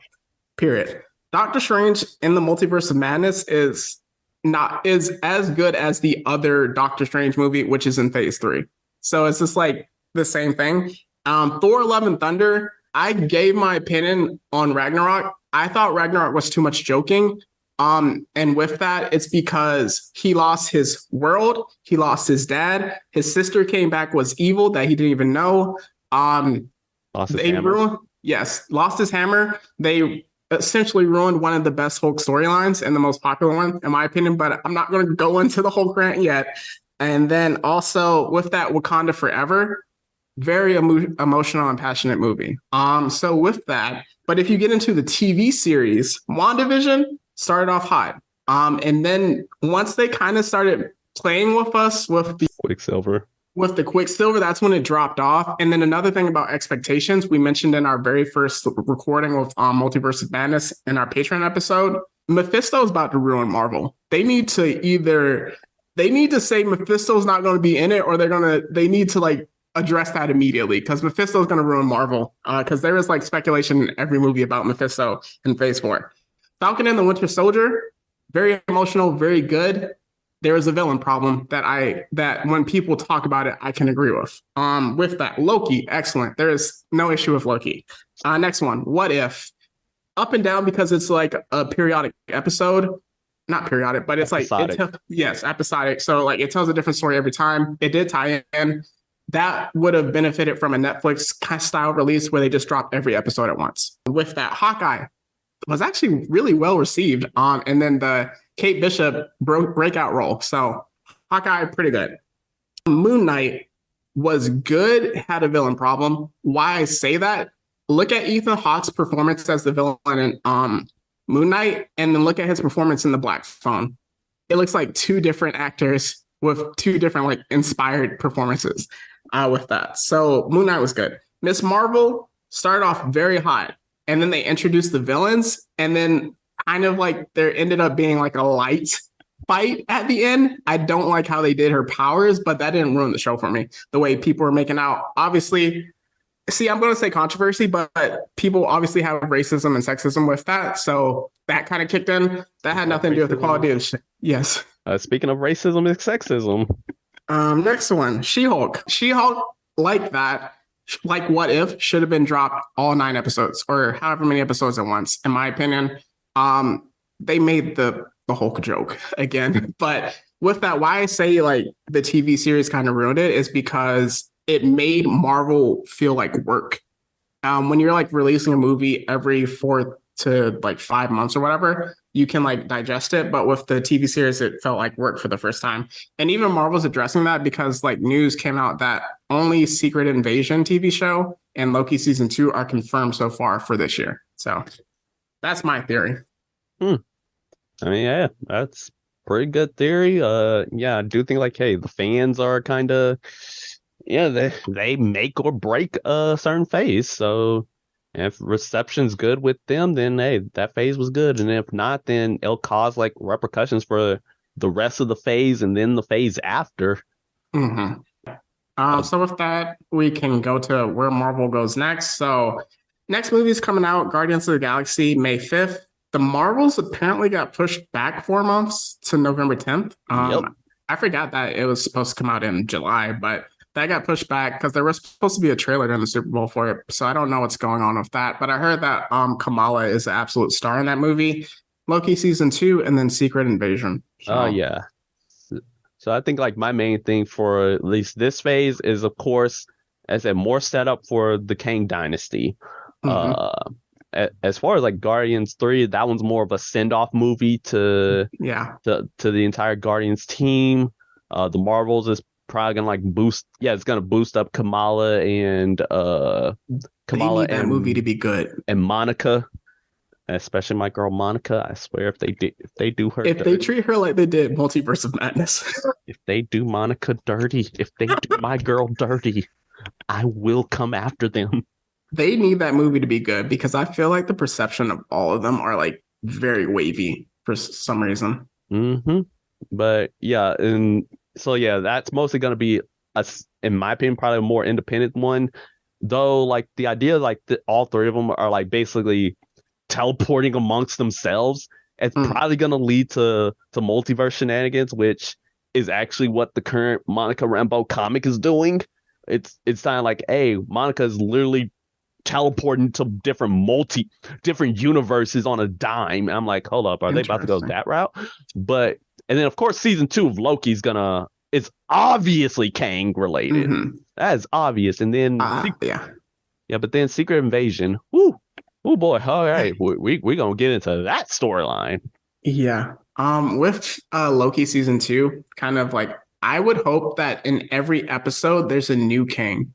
Speaker 2: Period. Doctor Strange in the Multiverse of Madness is as good as the other Doctor Strange movie, which is in Phase 3. So it's just like the same thing. Thor: Love and Thunder, I gave my opinion on Ragnarok. I thought Ragnarok was too much joking. And with that, it's because he lost his world, he lost his dad, his sister came back, was evil that he didn't even know.
Speaker 1: Lost his hammer.
Speaker 2: Lost his hammer. They essentially ruined one of the best Hulk storylines and the most popular one, in my opinion, but I'm not going to go into the Hulk rant yet. And then also with that, Wakanda Forever, very emotional and passionate movie. So with that, but if you get into the TV series, WandaVision started off hot. And then once they kind of started playing with us with the
Speaker 1: Quicksilver.
Speaker 2: That's when it dropped off. And then another thing about expectations, we mentioned in our very first recording with Multiverse of Madness in our Patreon episode, Mephisto is about to ruin Marvel. They need to say Mephisto's not going to be in it, or they need to like address that immediately, because Mephisto is going to ruin Marvel. Because there is like speculation in every movie about Mephisto in Phase 4. Falcon and the Winter Soldier, very emotional, very good. There is a villain problem that when people talk about it, I can agree with. With that, Loki, excellent. There is no issue with Loki. Next one, What If? Up and down because it's like a periodic episode. Not periodic, but it's
Speaker 1: Episodic.
Speaker 2: Episodic. So like it tells a different story every time. It did tie in. That would have benefited from a Netflix style release where they just drop every episode at once. With that, Hawkeye was actually really well received. And then the Kate Bishop breakout role. So Hawkeye, pretty good. Moon Knight was good, had a villain problem. Why I say that? Look at Ethan Hawke's performance as the villain in Moon Knight, and then look at his performance in The Black Phone. It looks like two different actors with two different like inspired performances with that. So Moon Knight was good. Miss Marvel started off very hot, and then they introduced the villains, and then kind of like there ended up being like a light fight at the end. I don't like how they did her powers, but that didn't ruin the show for me. The way people were making out, obviously. See, I'm going to say controversy, but people obviously have racism and sexism with that. So that kind of kicked in. That had nothing to do with the quality of shit. Yes.
Speaker 1: Speaking of racism and sexism.
Speaker 2: Next one, She-Hulk. She-Hulk, like that, like What If, should have been dropped all 9 episodes or however many episodes at once, in my opinion. They made the Hulk joke again. But with that, why I say like the TV series kind of ruined it is because it made Marvel feel like work. When you're like releasing a movie every 4 to like 5 months or whatever, you can like digest it. But with the TV series, it felt like work for the first time. And even Marvel's addressing that because like news came out that only Secret Invasion TV show and Loki season 2 are confirmed so far for this year. So that's my theory.
Speaker 1: I mean, yeah, that's pretty good theory. Yeah, I do think like, hey, the fans are kind of, yeah, they make or break a certain phase. So if reception's good with them, then hey, that phase was good. And if not, then it'll cause like repercussions for the rest of the phase and then the phase after.
Speaker 2: So with that, we can go to where Marvel goes next. So next movie is coming out, Guardians of the Galaxy, May 5th. The Marvels apparently got pushed back 4 months to November 10th.
Speaker 1: Yep.
Speaker 2: I forgot that it was supposed to come out in July, but that got pushed back because there was supposed to be a trailer during the Super Bowl for it. So I don't know what's going on with that. But I heard that Kamala is the absolute star in that movie. Loki season 2 and then Secret Invasion.
Speaker 1: Oh, yeah. So I think like my main thing for at least this phase is, of course, as a more setup for the Kang dynasty. As far as like Guardians 3, that one's more of a send-off movie to the entire Guardians team. The Marvels is probably gonna like boost. Yeah, it's gonna boost up Kamala and
Speaker 2: Kamala. They need that movie to be good.
Speaker 1: And Monica, especially my girl Monica. I swear, if they do her,
Speaker 2: if they treat her like they did Multiverse of Madness,
Speaker 1: if they do Monica dirty, if they do my girl dirty, I will come after them.
Speaker 2: They need that movie to be good because I feel like the perception of all of them are like very wavy for some reason.
Speaker 1: But yeah, and so yeah, that's mostly going to be in my opinion, probably a more independent one. Though, like the idea, like all 3 of them are like basically teleporting amongst themselves. It's probably going to lead to multiverse shenanigans, which is actually what the current Monica Rambeau comic is doing. It's kind like, hey, Monica is literally teleporting to different universes on a dime. I'm like, hold up, are they about to go that route? But and then of course season 2 of Loki's it's obviously Kang related. That is obvious. And then but then Secret Invasion. Oh boy, all right, we gonna get into that storyline.
Speaker 2: With Loki season 2, kind of like I would hope that in every episode there's a new Kang.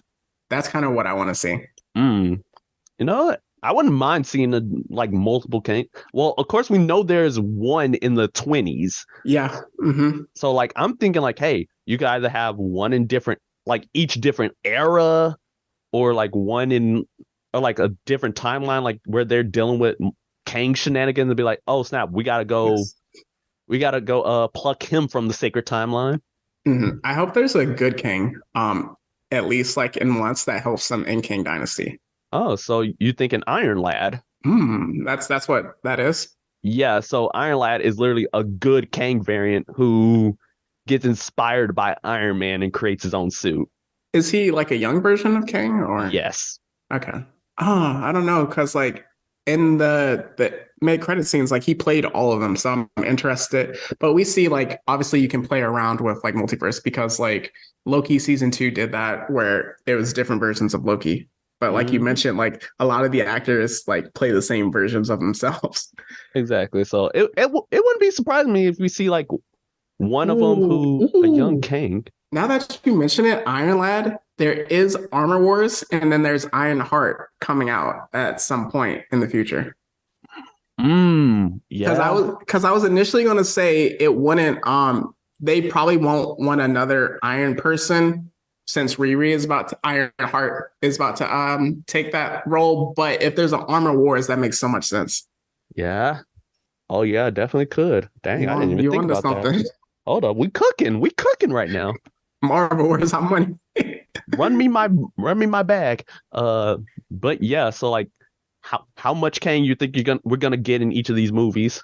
Speaker 2: That's kind of what I want to see.
Speaker 1: You know what? I wouldn't mind seeing like multiple Kang. Well, of course, we know there's one in the 20s.
Speaker 2: Yeah.
Speaker 1: So like, I'm thinking like, hey, you could either have one in different, like each different era, or like one in, or like a different timeline, like where they're dealing with Kang shenanigans and be like, oh snap, we gotta go pluck him from the sacred timeline.
Speaker 2: I hope there's a good Kang. At least like in once that helps them in Kang Dynasty.
Speaker 1: Oh, so you think an Iron Lad?
Speaker 2: That's what that is?
Speaker 1: Yeah, so Iron Lad is literally a good Kang variant who gets inspired by Iron Man and creates his own suit.
Speaker 2: Is he like a young version of Kang or?
Speaker 1: Yes.
Speaker 2: Okay. I don't know, because like in the mid-credit scenes, like he played all of them, so I'm interested. But we see like obviously you can play around with like multiverse because like Loki season 2 did that where there was different versions of Loki. But like you mentioned, like a lot of the actors like play the same versions of themselves.
Speaker 1: Exactly. So it wouldn't be surprising me if we see like One of them
Speaker 2: Ooh,
Speaker 1: who a young
Speaker 2: ooh.
Speaker 1: king.
Speaker 2: Now that you mention it, Iron Lad, there is Armor Wars, and then there's Iron Heart coming out at some point in the future.
Speaker 1: Yeah,
Speaker 2: Because I was initially gonna say it wouldn't they probably won't want another Iron person since Riri is about to Iron Heart is about to take that role. But if there's an Armor Wars, that makes so much sense.
Speaker 1: yeah. Oh yeah, definitely could. Dang, I didn't even
Speaker 2: You
Speaker 1: think
Speaker 2: onto
Speaker 1: about that.
Speaker 2: something.
Speaker 1: Hold up, we cooking. We cooking right now.
Speaker 2: Marvel Wars, how money?
Speaker 1: Run me my run me my bag. But yeah, so like how much can you think we're gonna get in each of these movies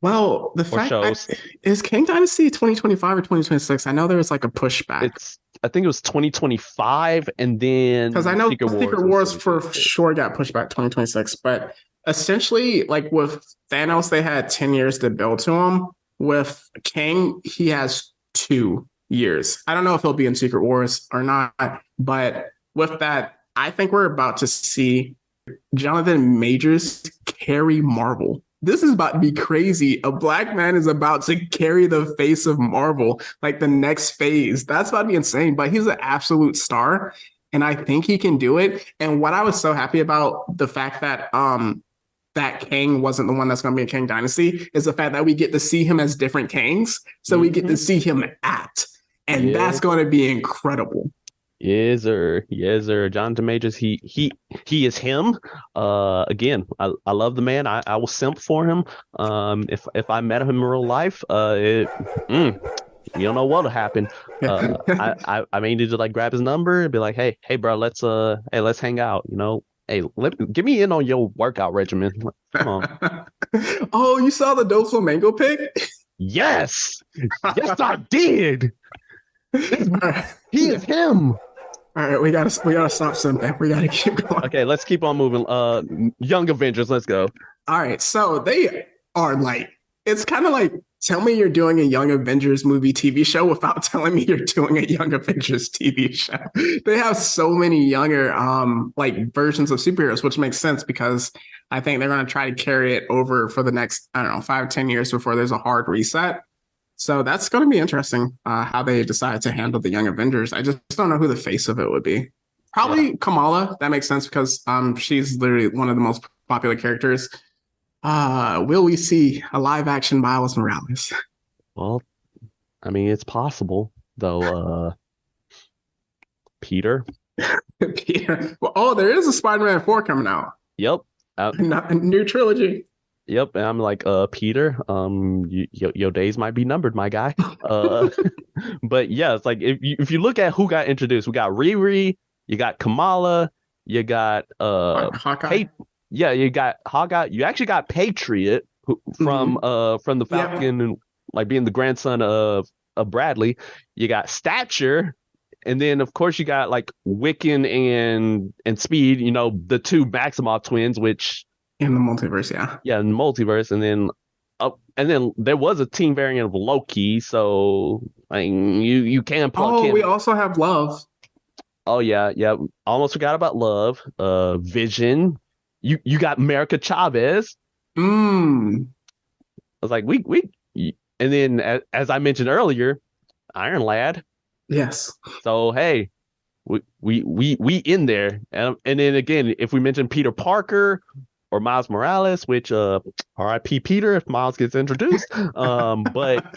Speaker 2: Well, the
Speaker 1: or
Speaker 2: fact
Speaker 1: shows?
Speaker 2: is King Dynasty 2025 or 2026. I know there was like a pushback
Speaker 1: I think it was 2025 and
Speaker 2: because I
Speaker 1: then
Speaker 2: know
Speaker 1: Secret Wars
Speaker 2: Secret
Speaker 1: is
Speaker 2: Wars for
Speaker 1: 2026.
Speaker 2: sure got pushed back 2026. But essentially, like with Thanos, they had 10 years to build to him. With King, he has 2 years. I don't know if he'll be in Secret Wars or not, but with that, I think we're about to see Jonathan Majors carry Marvel. This is about to be crazy. A black man is about to carry the face of Marvel, like the next phase. That's about to be insane. But he's an absolute star, and I think he can do it. And what I was so happy about the fact that that Kang wasn't the one that's going to be in Kang Dynasty is the fact that we get to see him as different Kangs. So we get
Speaker 1: Mm-hmm.
Speaker 2: to see him act, and
Speaker 1: Yeah.
Speaker 2: that's going to be incredible.
Speaker 1: Yes, sir. Jonathan Majors, he is him. Again, I love the man. I will simp for him. If I met him in real life, mm, you don't know what'll happen. I may need to like grab his number and be like, hey, bro, let's hang out. Hey, give me in on your workout regimen. Come on.
Speaker 2: Oh, you saw the Dope Flamingo pic?
Speaker 1: Yes, yes, I did.
Speaker 2: All right.
Speaker 1: He is him.
Speaker 2: All right, we gotta stop something. We gotta keep going.
Speaker 1: Okay, let's keep on moving. Young Avengers, let's go.
Speaker 2: All right, so they are like, it's kind of like, tell me you're doing a Young Avengers movie TV show without telling me you're doing a Young Avengers TV show. They have so many younger like versions of superheroes, which makes sense because I think they're gonna try to carry it over for the next, I don't know, 5, 10 years before there's a hard reset. So that's going to be interesting how they decide to handle the Young Avengers. I just don't know who the face of it would be.
Speaker 1: Yeah.
Speaker 2: Probably Kamala. That makes sense because she's literally one of the most popular characters. Will we see a live action Miles Morales?
Speaker 1: Well, I mean, it's possible though. Peter.
Speaker 2: Peter. Well, oh, there is a Spider-Man 4 coming out.
Speaker 1: Yep.
Speaker 2: A new trilogy.
Speaker 1: Yep. And I'm like, Peter. Your days might be numbered, my guy. But yeah, it's like if you look at who got introduced, we got Riri, you got Kamala, you got
Speaker 2: Hawkeye.
Speaker 1: yeah, you got Hawkeye. You actually got Patriot from the
Speaker 2: Yep.
Speaker 1: Falcon and like being the grandson of Bradley. You got Stature. And then of course you got like Wiccan and Speed, the two Maximoff twins, which
Speaker 2: In the multiverse, yeah.
Speaker 1: yeah, in the multiverse, and then there was a team variant of Loki, so I mean, you can plug
Speaker 2: Oh,
Speaker 1: him.
Speaker 2: we also have Love.
Speaker 1: Oh yeah. Almost forgot about Love. Vision. You got America Chavez.
Speaker 2: Mm,
Speaker 1: I was like, and then as I mentioned earlier, Iron Lad.
Speaker 2: yes.
Speaker 1: So hey, we in there, and then again, if we mention Peter Parker or Miles Morales, which R.I.P. Peter if Miles gets introduced, but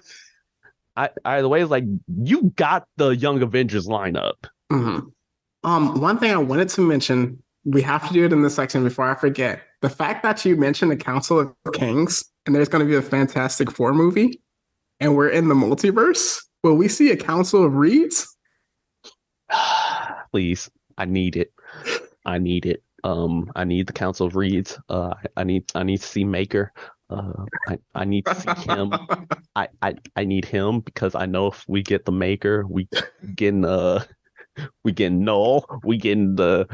Speaker 1: either way, it's like you got the Young Avengers lineup.
Speaker 2: Mhm. One thing I wanted to mention, we have to do it in this section before I forget. The fact that you mentioned the Council of Kings and there's going to be a Fantastic Four movie, and we're in the multiverse. Will we see a Council of Reeds?
Speaker 1: Please, I need it. I need it. I need the Council of Reeds. I need to see Maker. I need to see him. I need him because I know if we get the Maker, we getting Null, we getting the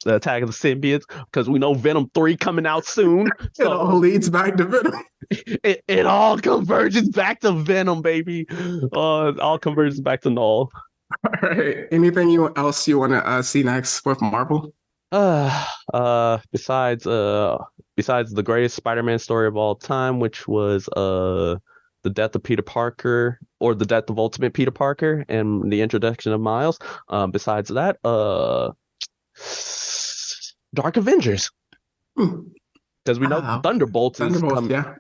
Speaker 1: Attack of the Symbiotes because we know Venom 3 coming out soon.
Speaker 2: It all leads back to Venom.
Speaker 1: It all converges back to Venom, baby. It all converges back to Null.
Speaker 2: All right. Anything else you want to see next with Marvel?
Speaker 1: Besides the greatest Spider-Man story of all time, which was the death of Peter Parker or the death of Ultimate Peter Parker and the introduction of Miles. Besides that, Dark Avengers,
Speaker 2: Hmm.
Speaker 1: because we know Thunderbolts is
Speaker 2: Thunderbolts, yeah.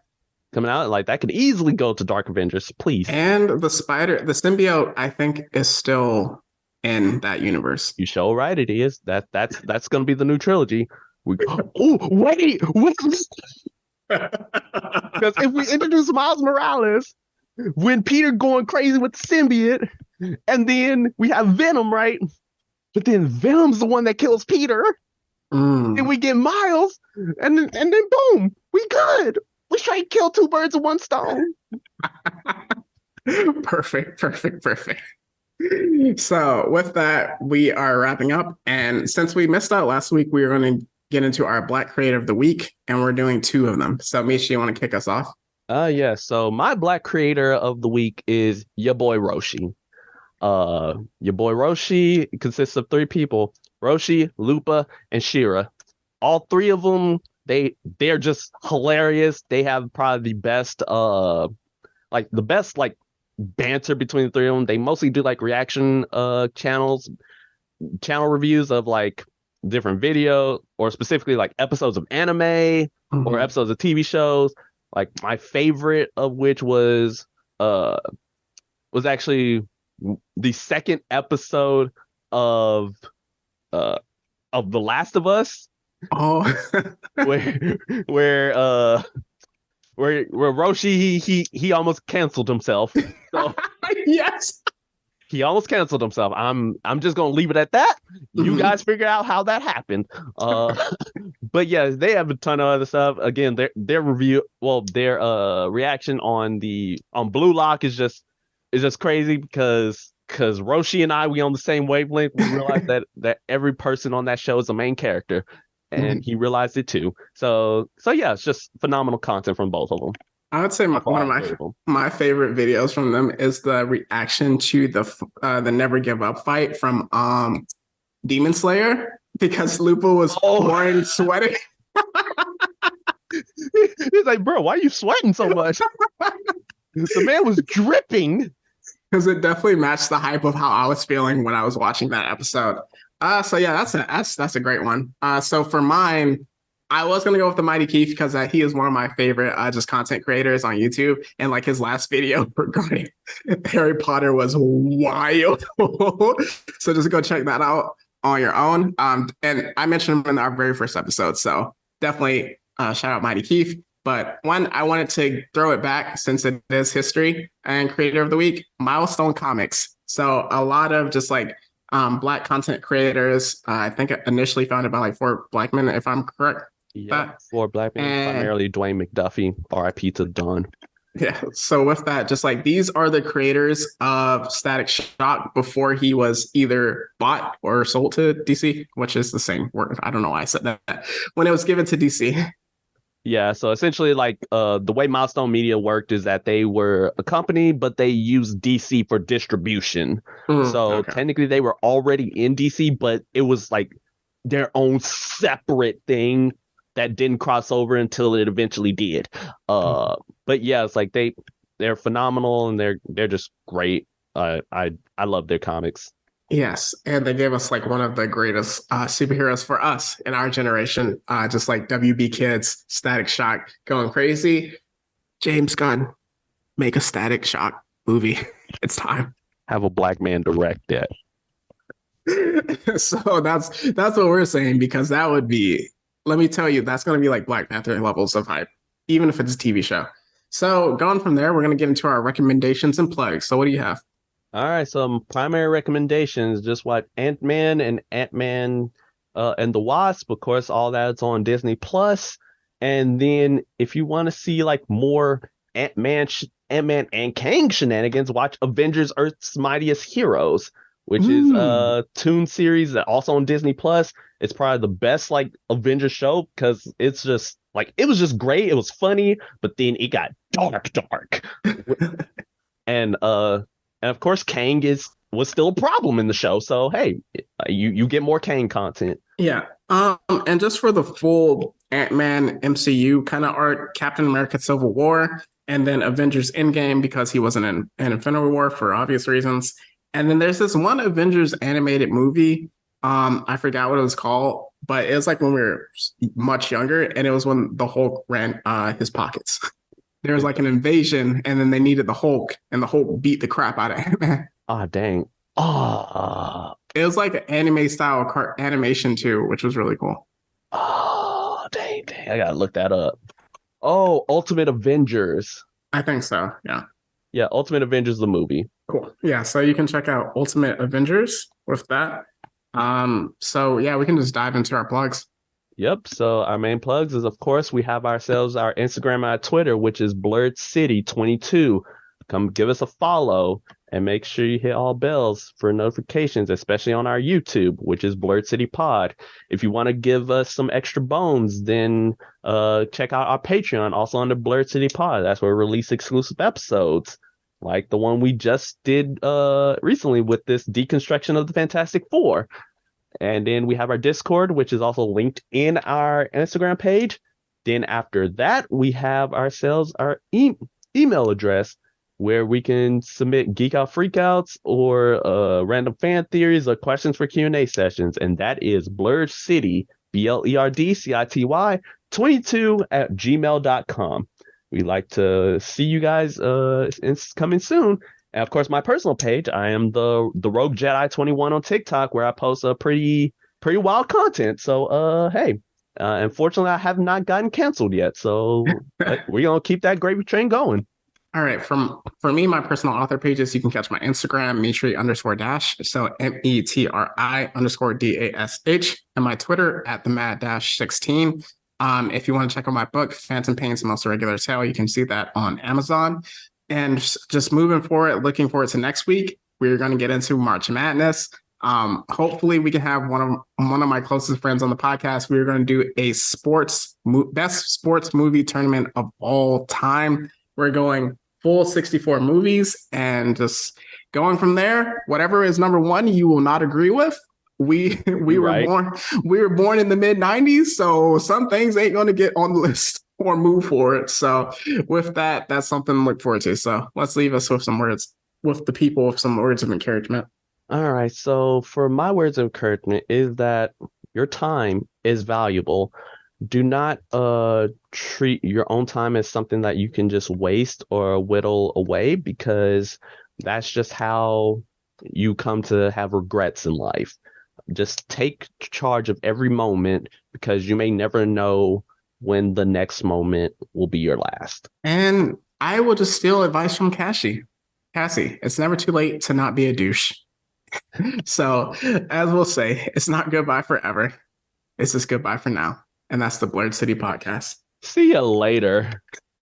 Speaker 1: coming out. Like that could easily go to Dark Avengers, please.
Speaker 2: And the symbiote, I think, is still in that universe.
Speaker 1: You show right, it is. That's gonna be the new trilogy. Oh wait, because if we introduce Miles Morales, when Peter going crazy with the symbiote, and then we have Venom, right? But then Venom's the one that kills Peter. And we get Miles, and then boom, we good. We straight kill two birds with one stone.
Speaker 2: Perfect. So with that, we are wrapping up. And since we missed out last week, we were going to get into our Black Creator of the Week, and we're doing two of them. So Meech, you want to kick us off?
Speaker 1: Yeah. So my Black Creator of the Week is your boy Roshi. Your boy Roshi consists of three people: Roshi, Lupa, and Shira. All three of them, they're just hilarious. They have probably the best banter between the three of them. They mostly do like reaction channel reviews of like different video, or specifically like episodes of anime or episodes of TV shows. Like my favorite of which was actually the second episode of The Last of Us.
Speaker 2: Oh,
Speaker 1: where Roshi he almost canceled himself. So
Speaker 2: yes,
Speaker 1: he almost canceled himself. I'm just gonna leave it at that. You guys figure out how that happened. But yeah, they have a ton of other stuff. Again, their reaction on Blue Lock is just crazy because Roshi and we on the same wavelength. We realize that every person on that show is a main character, and he realized it too. So yeah, it's just phenomenal content from both of them.
Speaker 2: I would say one of my favorite videos from them is the reaction to the Never Give Up fight from Demon Slayer, because Lupa was pouring sweating.
Speaker 1: He's like, bro, why are you sweating so much? The man was dripping.
Speaker 2: Because it definitely matched the hype of how I was feeling when I was watching that episode. So yeah, that's a great one. So for mine, I was gonna go with the Mighty Keith because he is one of my favorite just content creators on YouTube, and like his last video regarding Harry Potter was wild. So just go check that out on your own. And I mentioned him in our very first episode, so definitely shout out Mighty Keith. But one, I wanted to throw it back since it is history and creator of the week, Milestone Comics. So a lot of just like Black content creators, I think initially founded by like 4 Black men, if I'm correct.
Speaker 1: Yeah, 4 Black men, primarily Dwayne McDuffie, RIP to Dawn.
Speaker 2: Yeah, so with that, just like these are the creators of Static Shock before he was either bought or sold to DC, which is the same word. I don't know why I said that. When it was given to DC.
Speaker 1: Yeah, so essentially, like the way Milestone Media worked is that they were a company, but they used DC for distribution. Technically, they were already in DC, but it was like their own separate thing that didn't cross over until it eventually did. But yeah, it's like they're phenomenal and they're just great. I love their comics.
Speaker 2: Yes, and they gave us like one of the greatest superheroes for us in our generation, just like WB Kids, Static Shock, going crazy. James Gunn, make a Static Shock movie. It's time.
Speaker 1: Have a Black man direct that.
Speaker 2: So that's what we're saying, because that would be, let me tell you, that's going to be like Black Panther levels of hype, even if it's a TV show. So going from there, we're going to get into our recommendations and plugs. So what do you have?
Speaker 1: All right, some primary recommendations. Just watch Ant-Man and Ant-Man and the Wasp. Of course, all that's on Disney Plus. And then if you want to see like more Ant-Man and Kang shenanigans, watch Avengers: Earth's Mightiest Heroes, which is a toon series that also on Disney Plus. It's probably the best like Avengers show because it's just like, it was just great. It was funny, but then it got dark. And of course, Kang was still a problem in the show. So hey, you get more Kang content.
Speaker 2: Yeah. And just for the full Ant-Man MCU kind of art, Captain America: Civil War, and then Avengers Endgame because he wasn't in Infinity War for obvious reasons. And then there's this one Avengers animated movie. I forgot what it was called, but it was like when we were much younger, and it was when the Hulk ran his pockets. There was like an invasion, and then they needed the Hulk, and the Hulk beat the crap out of him.
Speaker 1: Ah, dang. Ah,
Speaker 2: It was like an anime style animation too, which was really cool.
Speaker 1: dang. I gotta look that up. Oh, Ultimate Avengers.
Speaker 2: I think so. Yeah.
Speaker 1: Yeah, Ultimate Avengers, the movie.
Speaker 2: Cool. Yeah. So you can check out Ultimate Avengers with that. So yeah, we can just dive into our plugs.
Speaker 1: Yep. So our main plugs is, of course, we have ourselves our Instagram and our Twitter, which is Blurred City 22. Come give us a follow and make sure you hit all bells for notifications, especially on our YouTube, which is Blurred City Pod. If you want to give us some extra bones, then check out our Patreon, also under Blurred City Pod. That's where we release exclusive episodes, like the one we just did recently with this deconstruction of the Fantastic Four. And then we have our Discord, which is also linked in our Instagram page. Then after that, we have ourselves our email address where we can submit geek out freakouts or random fan theories or questions for Q&A sessions. And that is Blurred City, BLERDCITY 22 at gmail.com. We'd like to see you guys coming soon. And of course, my personal page, I am the Rogue Jedi 21 on TikTok, where I post a pretty wild content. So hey, unfortunately, I have not gotten canceled yet. So we're gonna keep that gravy train going.
Speaker 2: All right. For me, my personal author pages, you can catch my Instagram, Metri_dash. So METRI_DASH, and my Twitter at the mad-16. If you want to check out my book, Phantom Pain's the Most Irregular Tale, you can see that on Amazon. And just moving forward, looking forward to next week, we're going to get into March Madness. Hopefully, we can have one of my closest friends on the podcast. We're going to do a best sports movie tournament of all time. We're going full 64 movies and just going from there. Whatever is number one, you will not agree with. We were born in the mid-90s, so some things ain't going to get on the list or move forward. So with that, that's something to look forward to. So let's leave us with some words, with the people, with some words of encouragement.
Speaker 1: All right. So for my words of encouragement is that your time is valuable. Do not treat your own time as something that you can just waste or whittle away, because that's just how you come to have regrets in life. Just take charge of every moment, because you may never know when the next moment will be your last.
Speaker 2: And I will just steal advice from Cassie. Cassie, it's never too late to not be a douche. So, as we'll say, it's not goodbye forever. It's just goodbye for now. And that's the Blurred City Podcast.
Speaker 1: See you later.